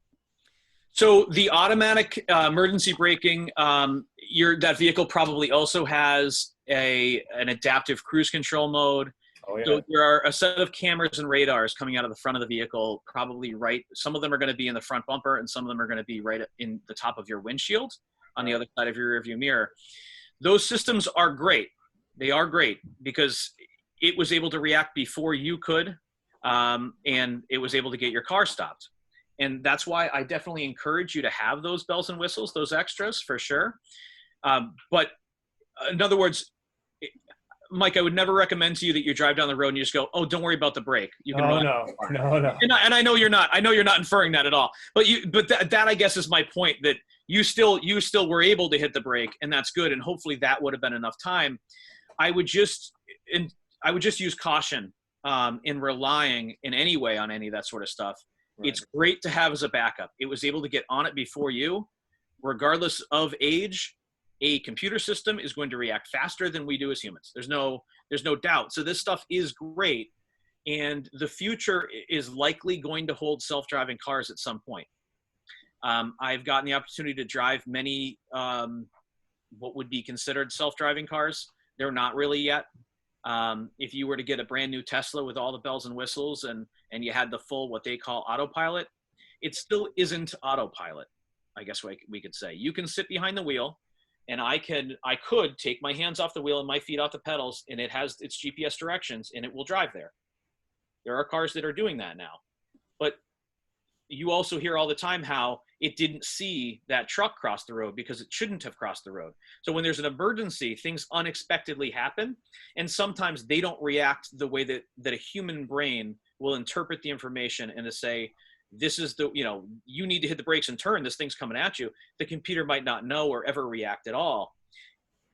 So the automatic emergency braking, that vehicle probably also has an adaptive cruise control mode. Oh, yeah. So there are a set of cameras and radars coming out of the front of the vehicle, probably right. Some of them are going to be in the front bumper, and some of them are going to be right in the top of your windshield on the other side of your rearview mirror. Those systems are great. They are great because it was able to react before you could, and it was able to get your car stopped. And that's why I definitely encourage you to have those bells and whistles, those extras for sure. But in other words, Mike, I would never recommend to you that you drive down the road and you just go, "Oh, don't worry about the brake." You can No. And I know you're not. I know you're not inferring that at all. But that I guess is my point, that you still were able to hit the brake, and that's good. And hopefully that would have been enough time. I would just use caution in relying in any way on any of that sort of stuff. Right. It's great to have as a backup. It was able to get on it before you, regardless of age. A computer system is going to react faster than we do as humans. There's no doubt. So this stuff is great, and the future is likely going to hold self-driving cars at some point. I've gotten the opportunity to drive many what would be considered self-driving cars. They're not really yet. If you were to get a brand new Tesla with all the bells and whistles and you had the full what they call autopilot, it still isn't autopilot, I guess we could say. You can sit behind the wheel, and I could take my hands off the wheel and my feet off the pedals, and it has its GPS directions, and it will drive there. There are cars that are doing that now. But you also hear all the time how it didn't see that truck cross the road because it shouldn't have crossed the road. So when there's an emergency, things unexpectedly happen, and sometimes they don't react the way that a human brain will interpret the information and to say, this is you need to hit the brakes and turn, this thing's coming at you. The computer might not know or ever react at all.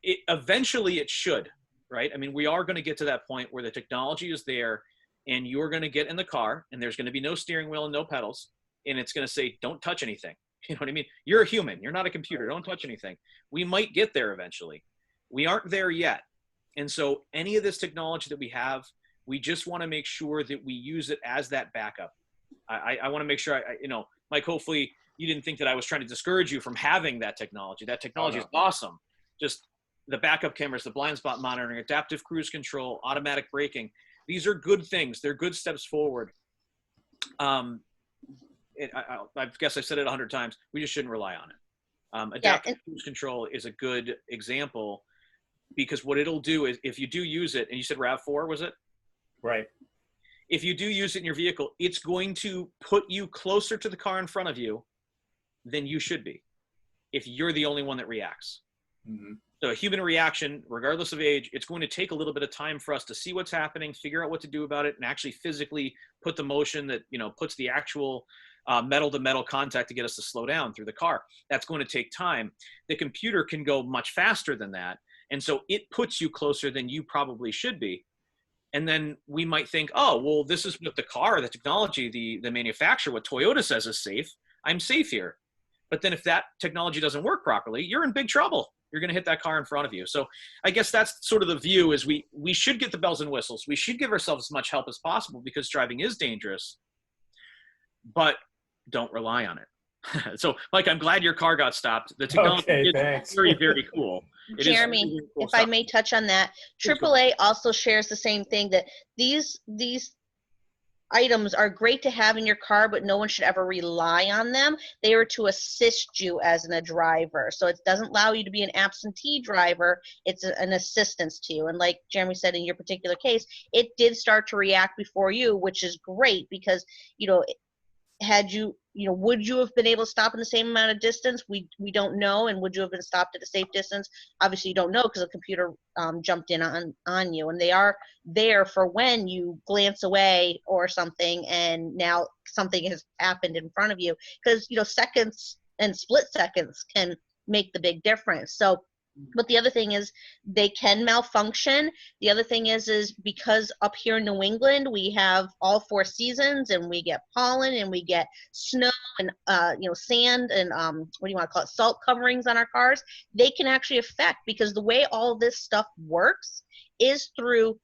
Eventually it should, right? I mean, we are going to get to that point where the technology is there, and you're going to get in the car, and there's going to be no steering wheel and no pedals, and it's going to say, don't touch anything. You know what I mean? You're a human. You're not a computer. Don't touch anything. We might get there eventually. We aren't there yet. And so any of this technology that we have, we just want to make sure that we use it as that backup. I want to make sure, Mike, hopefully you didn't think that I was trying to discourage you from having that technology. That technology is awesome. Just the backup cameras, the blind spot monitoring, adaptive cruise control, automatic braking. These are good things. They're good steps forward. I guess I've said it 100 times. We just shouldn't rely on it. Adaptive cruise control is a good example, because what it'll do is, if you do use it, and you said RAV4, was it? Right. If you do use it in your vehicle, it's going to put you closer to the car in front of you than you should be if you're the only one that reacts. Mm-hmm. So a human reaction, regardless of age, it's going to take a little bit of time for us to see what's happening, figure out what to do about it, and actually physically put the motion that, puts the actual metal-to-metal contact to get us to slow down through the car. That's going to take time. The computer can go much faster than that, and so it puts you closer than you probably should be. And then we might think, oh, well, this is what the car, the technology, the manufacturer, what Toyota says is safe. I'm safe here. But then if that technology doesn't work properly, you're in big trouble. You're going to hit that car in front of you. So I guess that's sort of the view, is we should get the bells and whistles. We should give ourselves as much help as possible, because driving is dangerous, but don't rely on it. So, Mike, I'm glad your car got stopped. The technology is very, very cool. Jeremy, really cool stuff. I may touch on that. AAA also shares the same thing, that these items are great to have in your car, but no one should ever rely on them. They are to assist you as a driver. So it doesn't allow you to be an absentee driver. It's an assistance to you. And like Jeremy said, in your particular case, it did start to react before you, which is great, because, had you would you have been able to stop in the same amount of distance? We don't know. And would you have been stopped at a safe distance? Obviously, you don't know because the computer jumped in on you. And they are there for when you glance away or something, and now something has happened in front of you. Because, seconds and split seconds can make the big difference. So, but the other thing is they can malfunction. The other thing is because up here in New England, we have all 4 seasons, and we get pollen and we get snow and, sand and, what do you want to call it? Salt coverings on our cars. They can actually affect, because the way all this stuff works is through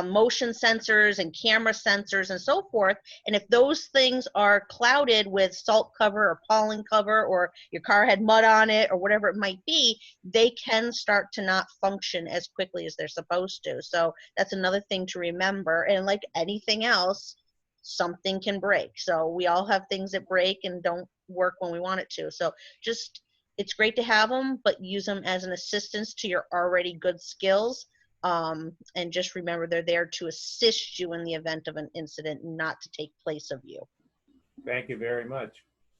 motion sensors and camera sensors and so forth. And if those things are clouded with salt cover or pollen cover, or your car had mud on it or whatever it might be, they can start to not function as quickly as they're supposed to. So that's another thing to remember. And like anything else, something can break. So we all have things that break and don't work when we want it to. So it's great to have them, but use them as an assistance to your already good skills. And just remember, they're there to assist you in the event of an incident, not to take place of you. Thank you very much.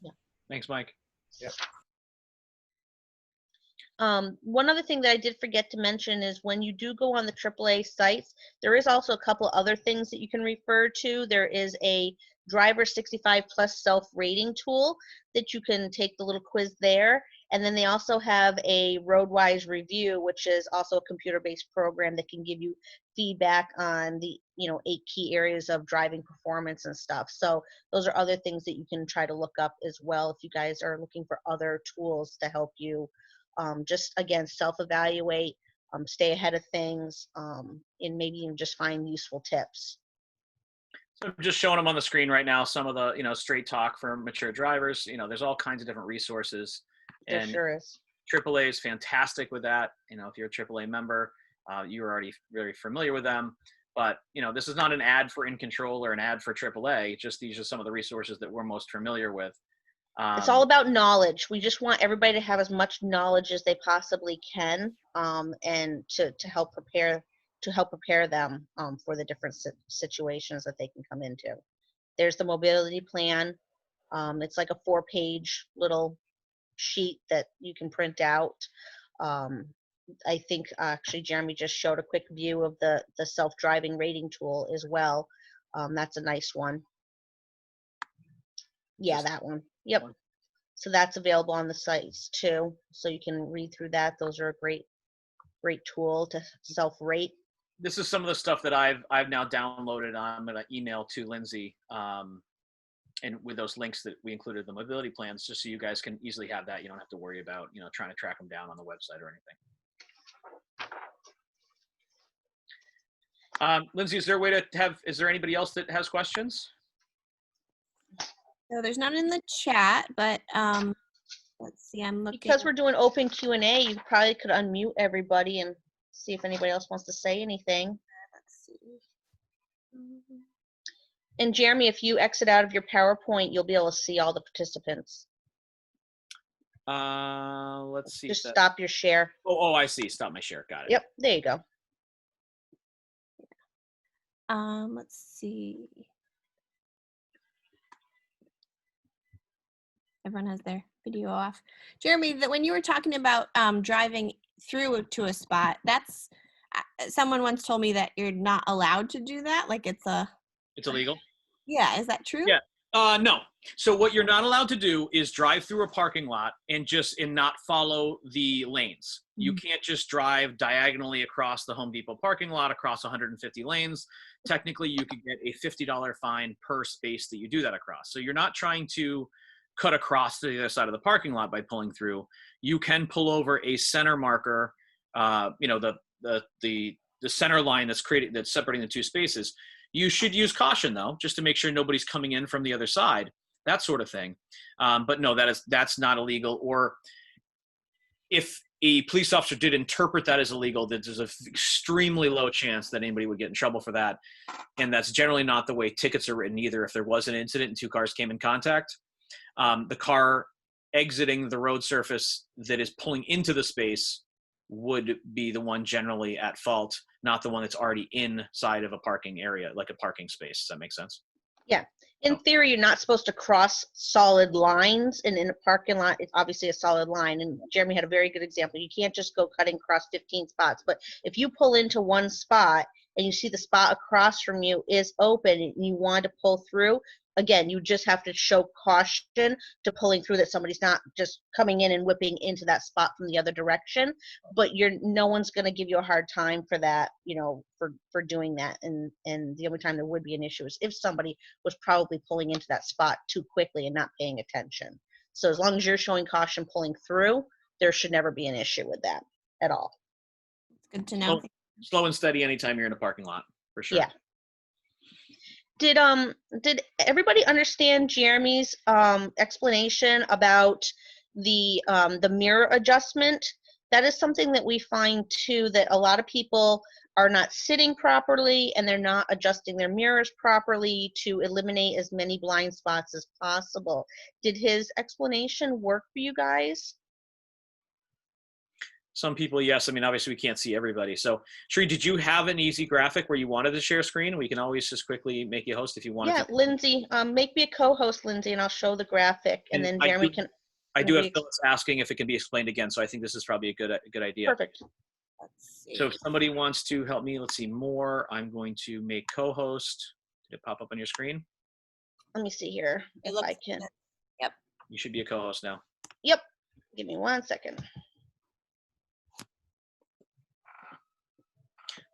Yeah. Thanks, Mike. Yeah. One other thing that I did forget to mention is when you do go on the AAA sites, there is also a couple other things that you can refer to. There is a driver 65 plus self-rating tool that you can take the little quiz there. And then they also have a RoadWise review, which is also a computer-based program that can give you feedback on the 8 key areas of driving performance and stuff. So those are other things that you can try to look up as well if you guys are looking for other tools to help you just, again, self-evaluate, stay ahead of things, and maybe even just find useful tips. So I'm just showing them on the screen right now, some of the, straight talk for mature drivers. There's all kinds of different resources. There And sure is. AAA is fantastic with that. If you're a AAA member, you're already very familiar with them. But, this is not an ad for In Control or an ad for AAA. Just these are some of the resources that we're most familiar with. It's all about knowledge. We just want everybody to have as much knowledge as they possibly can, and to help prepare them for the different situations that they can come into. There's the mobility plan. It's like a 4-page little sheet that you can print out. I think actually Jeremy just showed a quick view of the self-driving rating tool as well. That's a nice one. Yeah, that one. Yep. So that's available on the sites too. So you can read through that. Those are a great tool to self-rate. This is some of the stuff that I've now downloaded. I'm going to email to Lindsay, and with those links that we included, the mobility plans, just so you guys can easily have that. You don't have to worry about trying to track them down on the website or anything. Lindsay, is there a way to is there anybody else that has questions? So there's none in the chat, but let's see, I'm looking. Because we're doing open Q&A, you probably could unmute everybody and see if anybody else wants to say anything. Let's see. And Jeremy, if you exit out of your PowerPoint, you'll be able to see all the participants. Let's see. Just stop your share. Oh, I see. Stop my share. Got it. Yep, there you go. Let's see. Everyone has their video off. Jeremy, when you were talking about driving through to a spot, that's someone once told me that you're not allowed to do that. Like it's illegal. Yeah, is that true? Yeah. No. So what you're not allowed to do is drive through a parking lot and not follow the lanes. You can't just drive diagonally across the Home Depot parking lot across 150 lanes. Technically, you could get a $50 fine per space that you do that across. So you're not trying to cut across to the other side of the parking lot by pulling through. You can pull over a center marker, the center line that's separating the 2 spaces. You should use caution though, just to make sure nobody's coming in from the other side, that sort of thing. But no, that's not illegal. Or if a police officer did interpret that as illegal, there's an extremely low chance that anybody would get in trouble for that. And that's generally not the way tickets are written either. If there was an incident and 2 cars came in contact, the car exiting the road surface that is pulling into the space would be the one generally at fault, not the one that's already inside of a parking area, like a parking space. Does that make sense? Yeah. In theory, you're not supposed to cross solid lines, and in a parking lot, it's obviously a solid line. And Jeremy had a very good example. You can't just go cutting across 15 spots. But if you pull into one spot and you see the spot across from you is open and you want to pull through, again, you just have to show caution to pulling through, that somebody's not just coming in and whipping into that spot from the other direction. But no one's going to give you a hard time for that, for doing that. And the only time there would be an issue is if somebody was probably pulling into that spot too quickly and not paying attention. So as long as you're showing caution pulling through, there should never be an issue with that at all. Good to know. Slow and steady anytime you're in a parking lot, for sure. Yeah. Did everybody understand Jeremy's explanation about the mirror adjustment? That is something that we find too, that a lot of people are not sitting properly and they're not adjusting their mirrors properly to eliminate as many blind spots as possible. Did his explanation work for you guys? Some people, yes. I mean, obviously we can't see everybody. So Sheree, did you have an easy graphic where you wanted to share screen? We can always just quickly make you a host if you wanted Yeah, to. Lindsay, make me a co-host, Lindsay, and I'll show the graphic, and then Jeremy can. I do have Phyllis asking if it can be explained again, so I think this is probably a good idea. Perfect. Let's see. So if somebody wants to help me, let's see more. I'm going to make co-host. Did it pop up on your screen? Let me see here if I can. Yep. You should be a co-host now. Yep. Give me 1 second.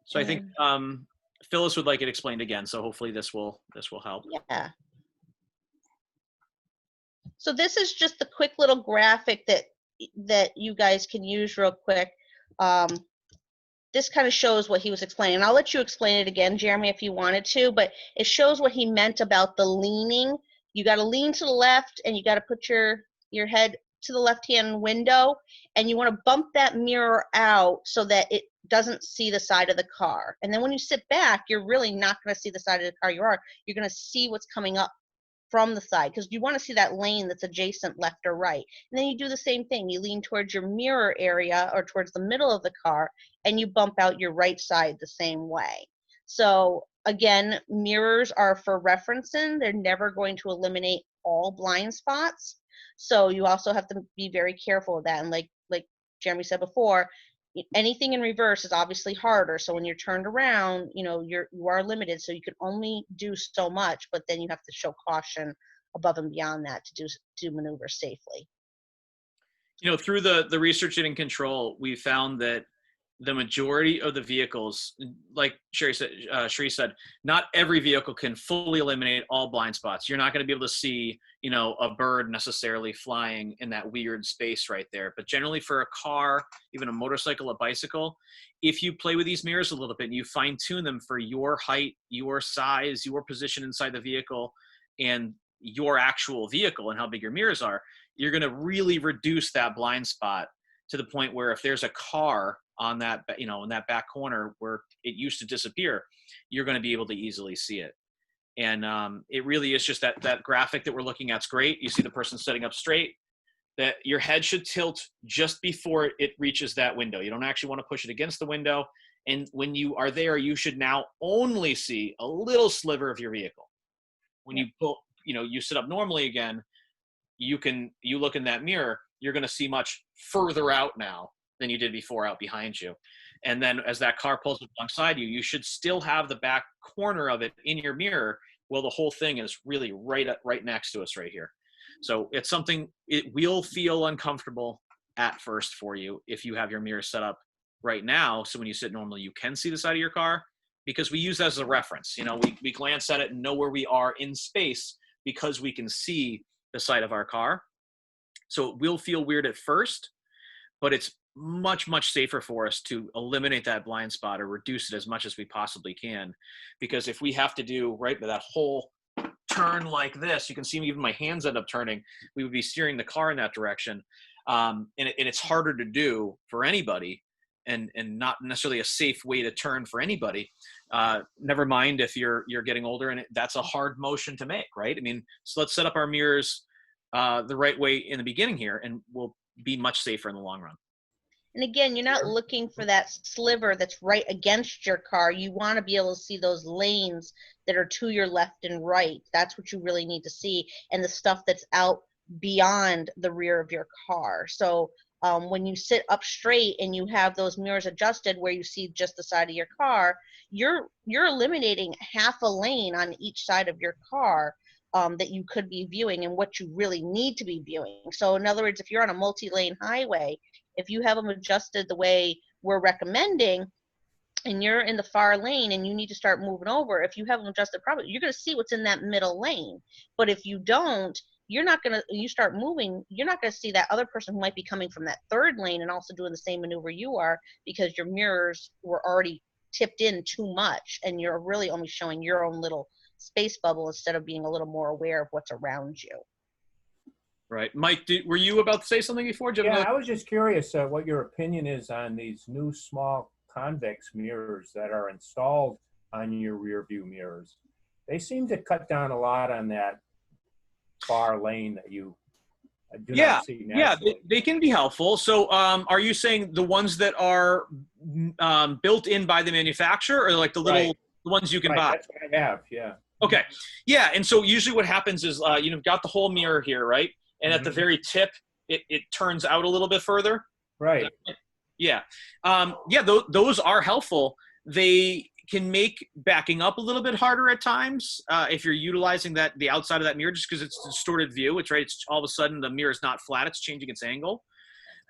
So I think Phyllis would like it explained again. So hopefully this will help. Yeah. So this is just the quick little graphic that you guys can use real quick. This kind of shows what he was explaining. I'll let you explain it again, Jeremy, if you wanted to, but it shows what he meant about the leaning. You got to lean to the left and you got to put your head to the left-hand window, and you want to bump that mirror out so that it doesn't see the side of the car. And then when you sit back, you're really not going to see the side of the car you are. You're going to see what's coming up from the side, because you want to see that lane that's adjacent left or right. And then you do the same thing. You lean towards your mirror area or towards the middle of the car, and you bump out your right side the same way. So again, mirrors are for referencing. They're never going to eliminate all blind spots. So you also have to be very careful of that. And like Jeremy said before, anything in reverse is obviously harder. So when you're turned around, you are limited. So you can only do so much, but then you have to show caution above and beyond that to do maneuver safely. Through the research and in control, we found that the majority of the vehicles, like Sheree said, not every vehicle can fully eliminate all blind spots. You're not going to be able to see, a bird necessarily flying in that weird space right there. But generally for a car, even a motorcycle, a bicycle, if you play with these mirrors a little bit and you fine tune them for your height, your size, your position inside the vehicle, and your actual vehicle and how big your mirrors are, you're going to really reduce that blind spot to the point where if there's a car on that, in that back corner where it used to disappear, you're going to be able to easily see it. And it really is just that graphic that we're looking at is great. You see the person sitting up straight, that your head should tilt just before it reaches that window. You don't actually want to push it against the window. And when you are there, you should now only see a little sliver of your vehicle. When you pull, you sit up normally again, you look in that mirror, you're going to see much further out now than you did before out behind you. And then as that car pulls alongside you, you should still have the back corner of it in your mirror. Well, the whole thing is really right next to us right here. So it's something, it will feel uncomfortable at first for you if you have your mirror set up right now. So when you sit normally, you can see the side of your car, because we use that as a reference. We glance at it and know where we are in space because we can see the side of our car. So it will feel weird at first, but it's much, much safer for us to eliminate that blind spot or reduce it as much as we possibly can. Because if we have to do that whole turn like this, you can see even my hands end up turning, we would be steering the car in that direction. And it's harder to do for anybody, and not necessarily a safe way to turn for anybody. Never mind if you're getting older, and that's a hard motion to make, right? I mean, so let's set up our mirrors the right way in the beginning here, and we'll be much safer in the long run. And again, you're not looking for that sliver that's right against your car. You want to be able to see those lanes that are to your left and right. That's what you really need to see, and the stuff that's out beyond the rear of your car. So when you sit up straight and you have those mirrors adjusted where you see just the side of your car, you're eliminating half a lane on each side of your car that you could be viewing and what you really need to be viewing. So in other words, if you're on a multi-lane highway, if you have them adjusted the way we're recommending, and you're in the far lane and you need to start moving over, if you have them adjusted properly, you're going to see what's in that middle lane. But if you don't, you're not going to, you start moving, you're not going to see that other person who might be coming from that third lane and also doing the same maneuver you are, because your mirrors were already tipped in too much and you're really only showing your own little space bubble instead of being a little more aware of what's around you. Right. Mike, were you about to say something before? Yeah, I was just curious what your opinion is on these new small convex mirrors that are installed on your rear view mirrors. They seem to cut down a lot on that far lane that you do not see naturally. They can be helpful. So are you saying the ones that are built in by the manufacturer, or like the little the ones you can buy? That's what I have, yeah. Okay. Yeah, and so usually what happens is you've got the whole mirror here, right? And at the very tip, it turns out a little bit further. Right. Yeah. Those are helpful. They can make backing up a little bit harder at times if you're utilizing the outside of that mirror, just because it's a distorted view. It's all of a sudden the mirror is not flat; it's changing its angle.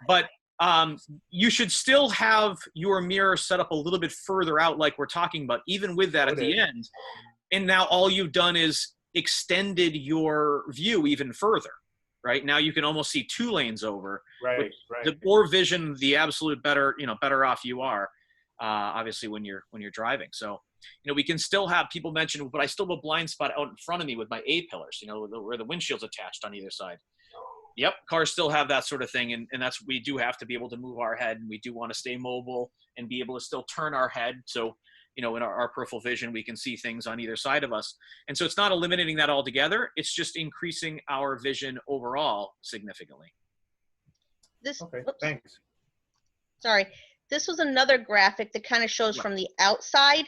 But you should still have your mirror set up a little bit further out, like we're talking about, even with that at the end. And now all you've done is extended your view even further. Right now, you can almost see 2 lanes over. Right. The more vision, the absolute better off you are. Obviously, when you're driving. So, we can still have people mention, but I still have a blind spot out in front of me with my A pillars. Where the windshield's attached on either side. Yep, cars still have that sort of thing, and that's we do have to be able to move our head, and we do want to stay mobile and be able to still turn our head. So, in our peripheral vision, we can see things on either side of us. And so it's not eliminating that altogether. It's just increasing our vision overall significantly. Okay, thanks. Sorry. This was another graphic that kind of shows from the outside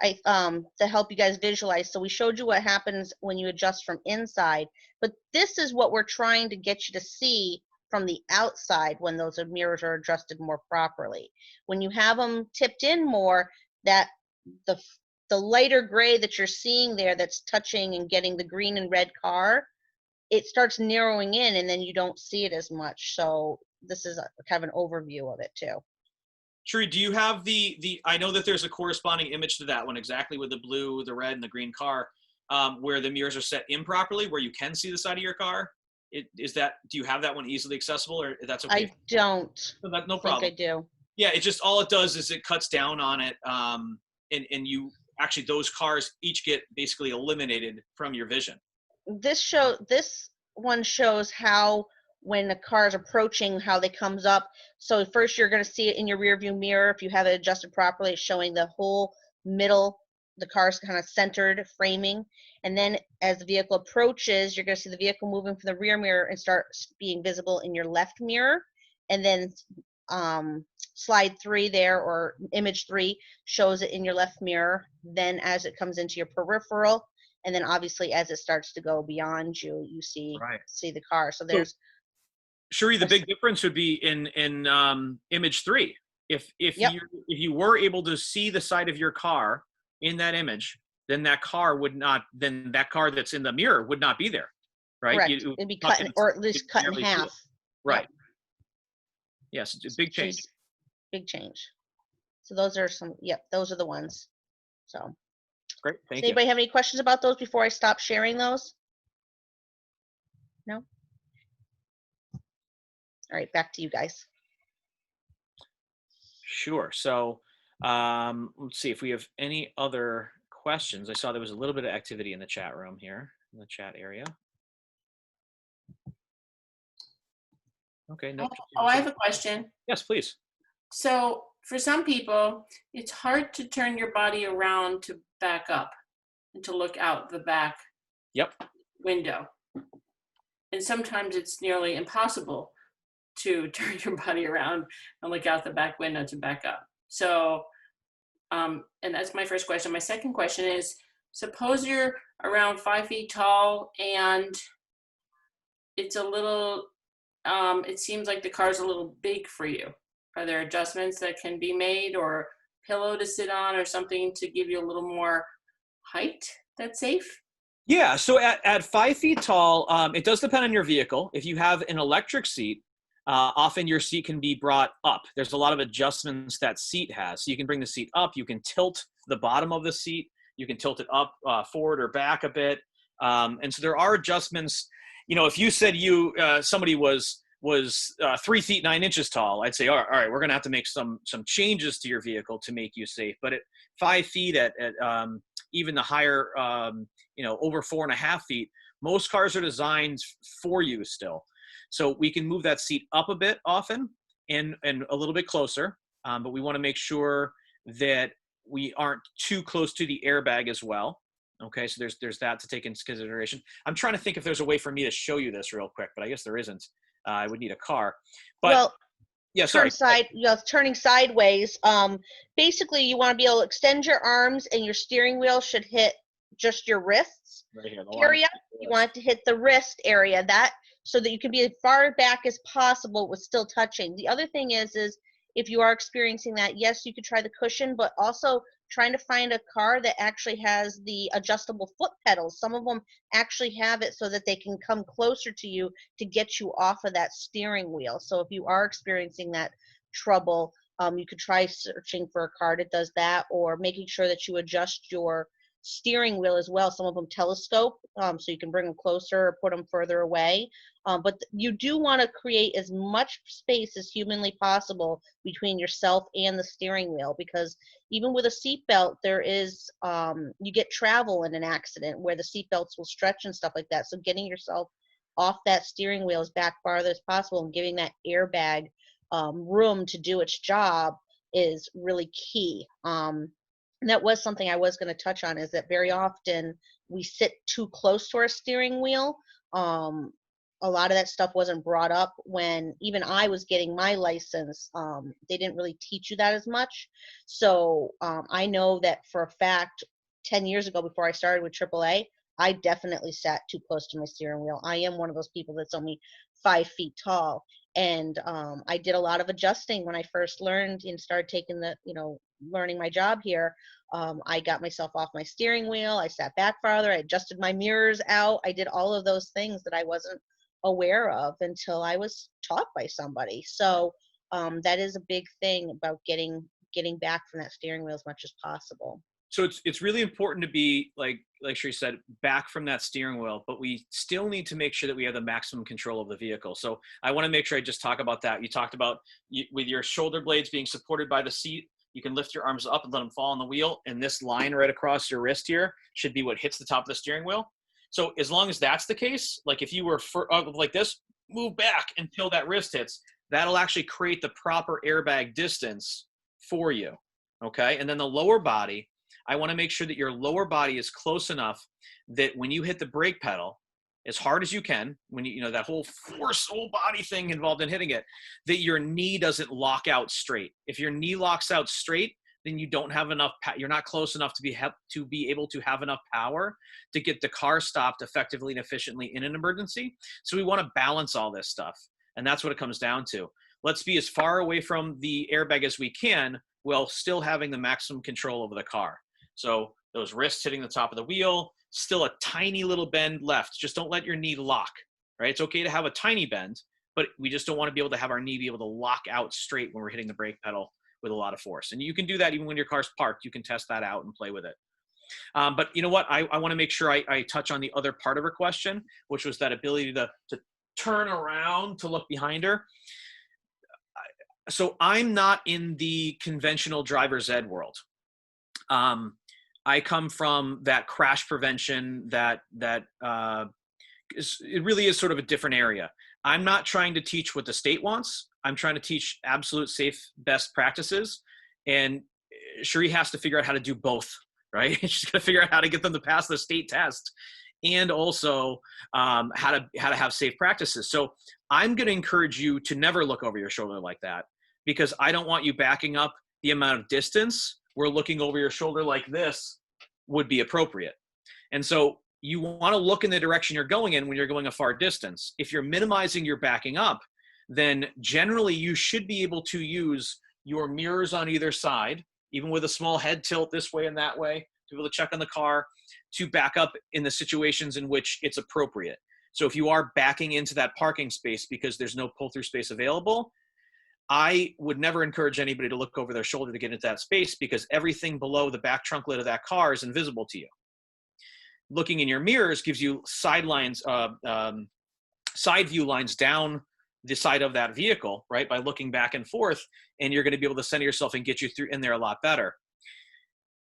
to help you guys visualize. So we showed you what happens when you adjust from inside. But this is what we're trying to get you to see from the outside when those mirrors are adjusted more properly. When you have them tipped in more, that the lighter gray that you're seeing there that's touching and getting the green and red car, it starts narrowing in and then you don't see it as much. So this is kind of an overview of it too. Sheree, do you have I know that there's a corresponding image to that one, exactly with the blue, the red, and the green car, where the mirrors are set improperly, where you can see the side of your car. Do you have that one easily accessible, or that's okay? I don't. No problem. I think I do. Yeah, all it does is it cuts down on it. And you actually, those cars each get basically eliminated from your vision. This one shows how when the car is approaching, how they comes up. So first you're going to see it in your rear view mirror. If you have it adjusted properly, it's showing the whole middle, the car's kind of centered framing. And then as the vehicle approaches, you're going to see the vehicle moving from the rear mirror and start being visible in your left mirror. And then slide 3 there, or image 3, shows it in your left mirror. Then as it comes into your peripheral, and then obviously as it starts to go beyond you, you see the car. So there's Sheree, the big difference would be in image 3. If you were able to see the side of your car in that image, then that car that's in the mirror would not be there, right? Correct. It'd be cut, or at least cut in half. Right. Yep. Yes, it's a big change. Big change. So those are those are the ones. So great. Thank you. Anybody have any questions about those before I stop sharing those? No? All right, back to you guys. Sure. So let's see if we have any other questions. I saw there was a little bit of activity in the chat room here, in the chat area. Okay. No. I have a question. Yes, please. So for some people, it's hard to turn your body around to back up and to look out the back window. And sometimes it's nearly impossible. to turn your body around and look out the back window to back up. So, and that's my first question. My second question is, suppose you're around 5 feet tall and it's a little, it seems like the car's a little big for you. Are there adjustments that can be made, or pillow to sit on, or something to give you a little more height that's safe? Yeah, so at 5 feet tall, it does depend on your vehicle. If you have an electric seat, often your seat can be brought up. There's a lot of adjustments that seat has. So you can bring the seat up, you can tilt the bottom of the seat, you can tilt it up, forward or back a bit. And so there are adjustments. You know, if you said somebody was 3 feet 9 inches tall, I'd say, all right, we're going to have to make some changes to your vehicle to make you safe. But at 5 feet, at even the higher, over 4.5 feet, most cars are designed for you still. So we can move that seat up a bit often and a little bit closer, but we want to make sure that we aren't too close to the airbag as well. Okay, so there's that to take into consideration. I'm trying to think if there's a way for me to show you this real quick, but I guess there isn't. I would need a car. But Well, yeah, sorry. turning sideways. Basically, you want to be able to extend your arms, and your steering wheel should hit just your wrists Right here, area. You want it to hit the wrist area, so that you can be as far back as possible with still touching. The other thing is if you are experiencing that, yes, you could try the cushion, but also trying to find a car that actually has the adjustable foot pedals. Some of them actually have it so that they can come closer to you to get you off of that steering wheel. So if you are experiencing that trouble, you could try searching for a car that does that, or making sure that you adjust your steering wheel as well. Some of them telescope, so you can bring them closer or put them further away. But you do want to create as much space as humanly possible between yourself and the steering wheel, because even with a seatbelt, there is, you get travel in an accident where the seatbelts will stretch and stuff like that. So getting yourself off that steering wheel as back farther as possible and giving that airbag room to do its job is really key. And that was something I was going to touch on, is that very often we sit too close to our steering wheel. A lot of that stuff wasn't brought up when even I was getting my license. They didn't really teach you that as much. So I know that for a fact, 10 years ago, before I started with AAA, I definitely sat too close to my steering wheel. I am one of those people that's only 5 feet tall. And I did a lot of adjusting when I first learned and started taking learning my job here. I got myself off my steering wheel. I sat back farther. I adjusted my mirrors out. I did all of those things that I wasn't aware of until I was taught by somebody. So that is a big thing about getting back from that steering wheel as much as possible. So it's really important to be, like Sheree said, back from that steering wheel, but we still need to make sure that we have the maximum control of the vehicle. So I want to make sure I just talk about that. You talked about with your shoulder blades being supported by the seat, you can lift your arms up and let them fall on the wheel. And this line right across your wrist here should be what hits the top of the steering wheel. So as long as that's the case, like if you were like this, move back until that wrist hits, that'll actually create the proper airbag distance for you. Okay. And then the lower body, I want to make sure that your lower body is close enough that when you hit the brake pedal, as hard as you can, when that whole force, whole body thing involved in hitting it, that your knee doesn't lock out straight. If your knee locks out straight, then you don't have enough, you're not close enough to be able to have enough power to get the car stopped effectively and efficiently in an emergency. So we want to balance all this stuff. And that's what it comes down to. Let's be as far away from the airbag as we can while still having the maximum control over the car. So those wrists hitting the top of the wheel, still a tiny little bend left. Just don't let your knee lock, right? It's okay to have a tiny bend, but we just don't want to be able to have our knee be able to lock out straight when we're hitting the brake pedal with a lot of force. And you can do that even when your car's parked. You can test that out and play with it. But you know what? I want to make sure I touch on the other part of her question, which was that ability to turn around to look behind her. So I'm not in the conventional driver's ed world. I come from that crash prevention it really is sort of a different area. I'm not trying to teach what the state wants. I'm trying to teach absolute safe best practices. And Sheree has to figure out how to do both, right? She's got to figure out how to get them to pass the state test. and also how to have safe practices. So I'm going to encourage you to never look over your shoulder like that, because I don't want you backing up the amount of distance where looking over your shoulder like this would be appropriate. And so you want to look in the direction you're going in when you're going a far distance. If you're minimizing your backing up, then generally you should be able to use your mirrors on either side, even with a small head tilt this way and that way, to be able to check on the car, to back up in the situations in which it's appropriate. So if you are backing into that parking space because there's no pull-through space available, I would never encourage anybody to look over their shoulder to get into that space, because everything below the back trunk lid of that car is invisible to you. Looking in your mirrors gives you side view lines down the side of that vehicle, right? By looking back and forth, and you're going to be able to center yourself and get you through in there a lot better.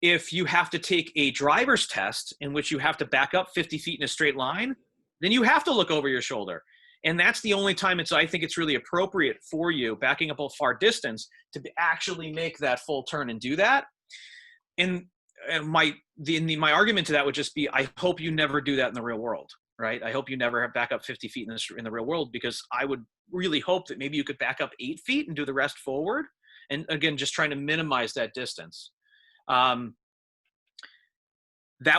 If you have to take a driver's test in which you have to back up 50 feet in a straight line, then you have to look over your shoulder. And that's the only time I think it's really appropriate for you, backing up a far distance, to actually make that full turn and do that. And my argument to that would just be, I hope you never do that in the real world, right? I hope you never back up 50 feet in the real world, because I would really hope that maybe you could back up 8 feet and do the rest forward. And again, just trying to minimize that distance. That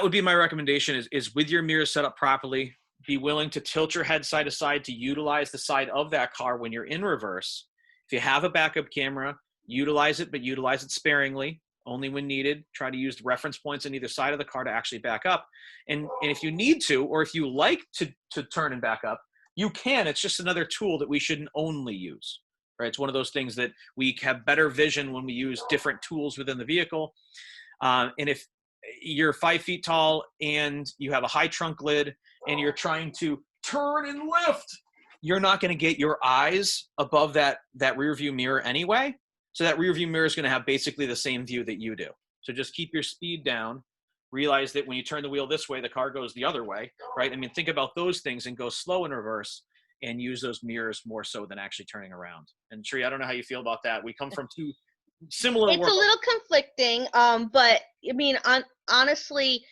would be my recommendation, is with your mirrors set up properly, be willing to tilt your head side to side to utilize the side of that car when you're in reverse. If you have a backup camera, utilize it, but utilize it sparingly, only when needed. Try to use the reference points on either side of the car to actually back up. And if you need to, or if you like to turn and back up, you can. It's just another tool that we shouldn't only use, right? It's one of those things that we have better vision when we use different tools within the vehicle. And if you're 5 feet tall and you have a high trunk lid and you're trying to turn and lift, you're not going to get your eyes above that rear view mirror anyway. So that rear view mirror is going to have basically the same view that you do. So just keep your speed down. Realize that when you turn the wheel this way, the car goes the other way, right? I mean, think about those things and go slow in reverse, and use those mirrors more so than actually turning around. And Shree, I don't know how you feel about that. We come from two similar It's worlds. a little conflicting, but I mean, honestly,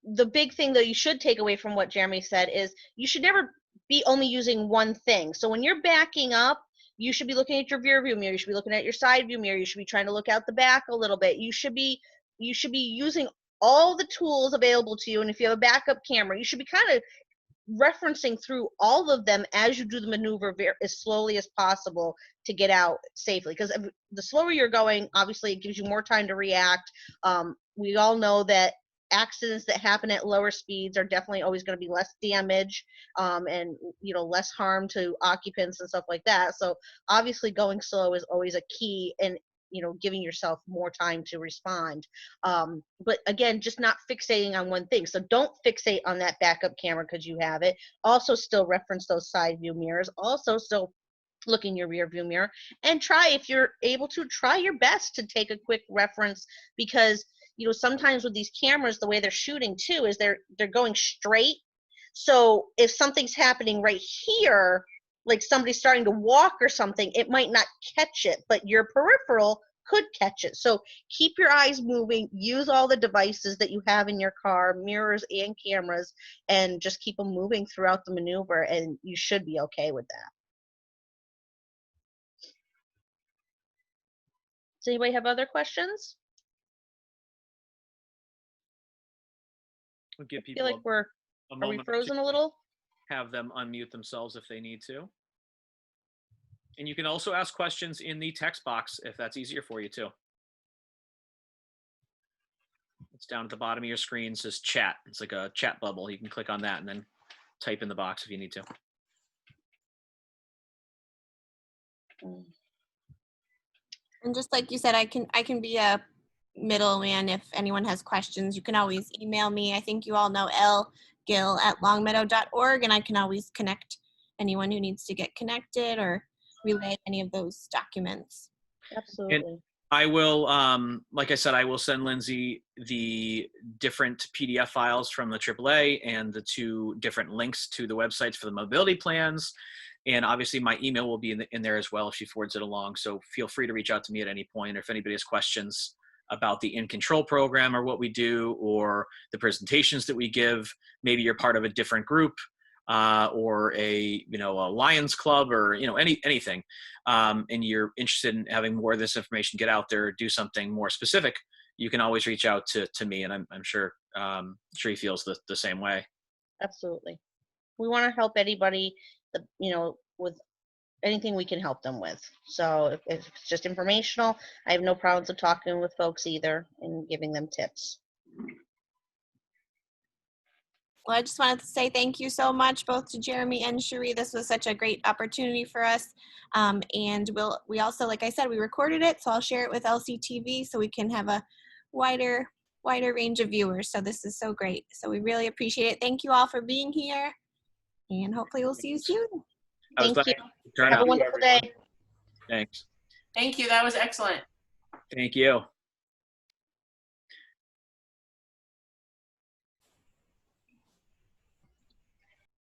the big thing that you should take away from what Jeremy said is you should never be only using one thing. So when you're backing up, you should be looking at your rear view mirror. You should be looking at your side view mirror. You should be trying to look out the back a little bit. You should be using all the tools available to you. And if you have a backup camera, you should be kind of referencing through all of them as you do the maneuver as slowly as possible to get out safely. Because the slower you're going, obviously it gives you more time to react. We all know that accidents that happen at lower speeds are definitely always going to be less damage, and less harm to occupants and stuff like that. So obviously going slow is always a key, and giving yourself more time to respond. But again, just not fixating on one thing. So don't fixate on that backup camera because you have it. Also still reference those side view mirrors. Also still look in your rear view mirror, and if you're able to, try your best to take a quick reference, because sometimes with these cameras, the way they're shooting too is they're going straight. So if something's happening right here, like somebody's starting to walk or something, it might not catch it, but your peripheral could catch it. So keep your eyes moving, use all the devices that you have in your car, mirrors and cameras, and just keep them moving throughout the maneuver, and you should be okay with that. Does anybody have other questions? We'll give I people feel like a are we moment frozen to a little? have them unmute themselves if they need to. And you can also ask questions in the text box if that's easier for you too. It's down at the bottom of your screen, says chat. It's like a chat bubble. You can click on that and then type in the box if you need to. And just like you said, I can be a middleman if anyone has questions. You can always email me. I think you all know lgill@longmeadow.org, and I can always connect anyone who needs to get connected or relay any of those documents. Absolutely. And I will, like I said, I will send Lindsay the different PDF files from the AAA and the 2 different links to the websites for the mobility plans. And obviously my email will be in there as well if she forwards it along. So feel free to reach out to me at any point, or if anybody has questions, about the In Control program or what we do, or the presentations that we give. Maybe you're part of a different group, or a Lions Club, or anything, and you're interested in having more of this information get out there, do something more specific, you can always reach out to me, and I'm sure Sri feels the same way. Absolutely. We want to help anybody that, with anything we can help them with. So if it's just informational, I have no problems with talking with folks either and giving them tips. Well, I just wanted to say thank you so much, both to Jeremy and Cherie. This was such a great opportunity for us. And we also, like I said, we recorded it, so I'll share it with LCTV so we can have a wider range of viewers. So this is so great. So we really appreciate it. Thank you all for being here, and hopefully we'll see you soon. Thank you. Turn Have out. a wonderful day. Thanks. Thank you. That was excellent. Thank you.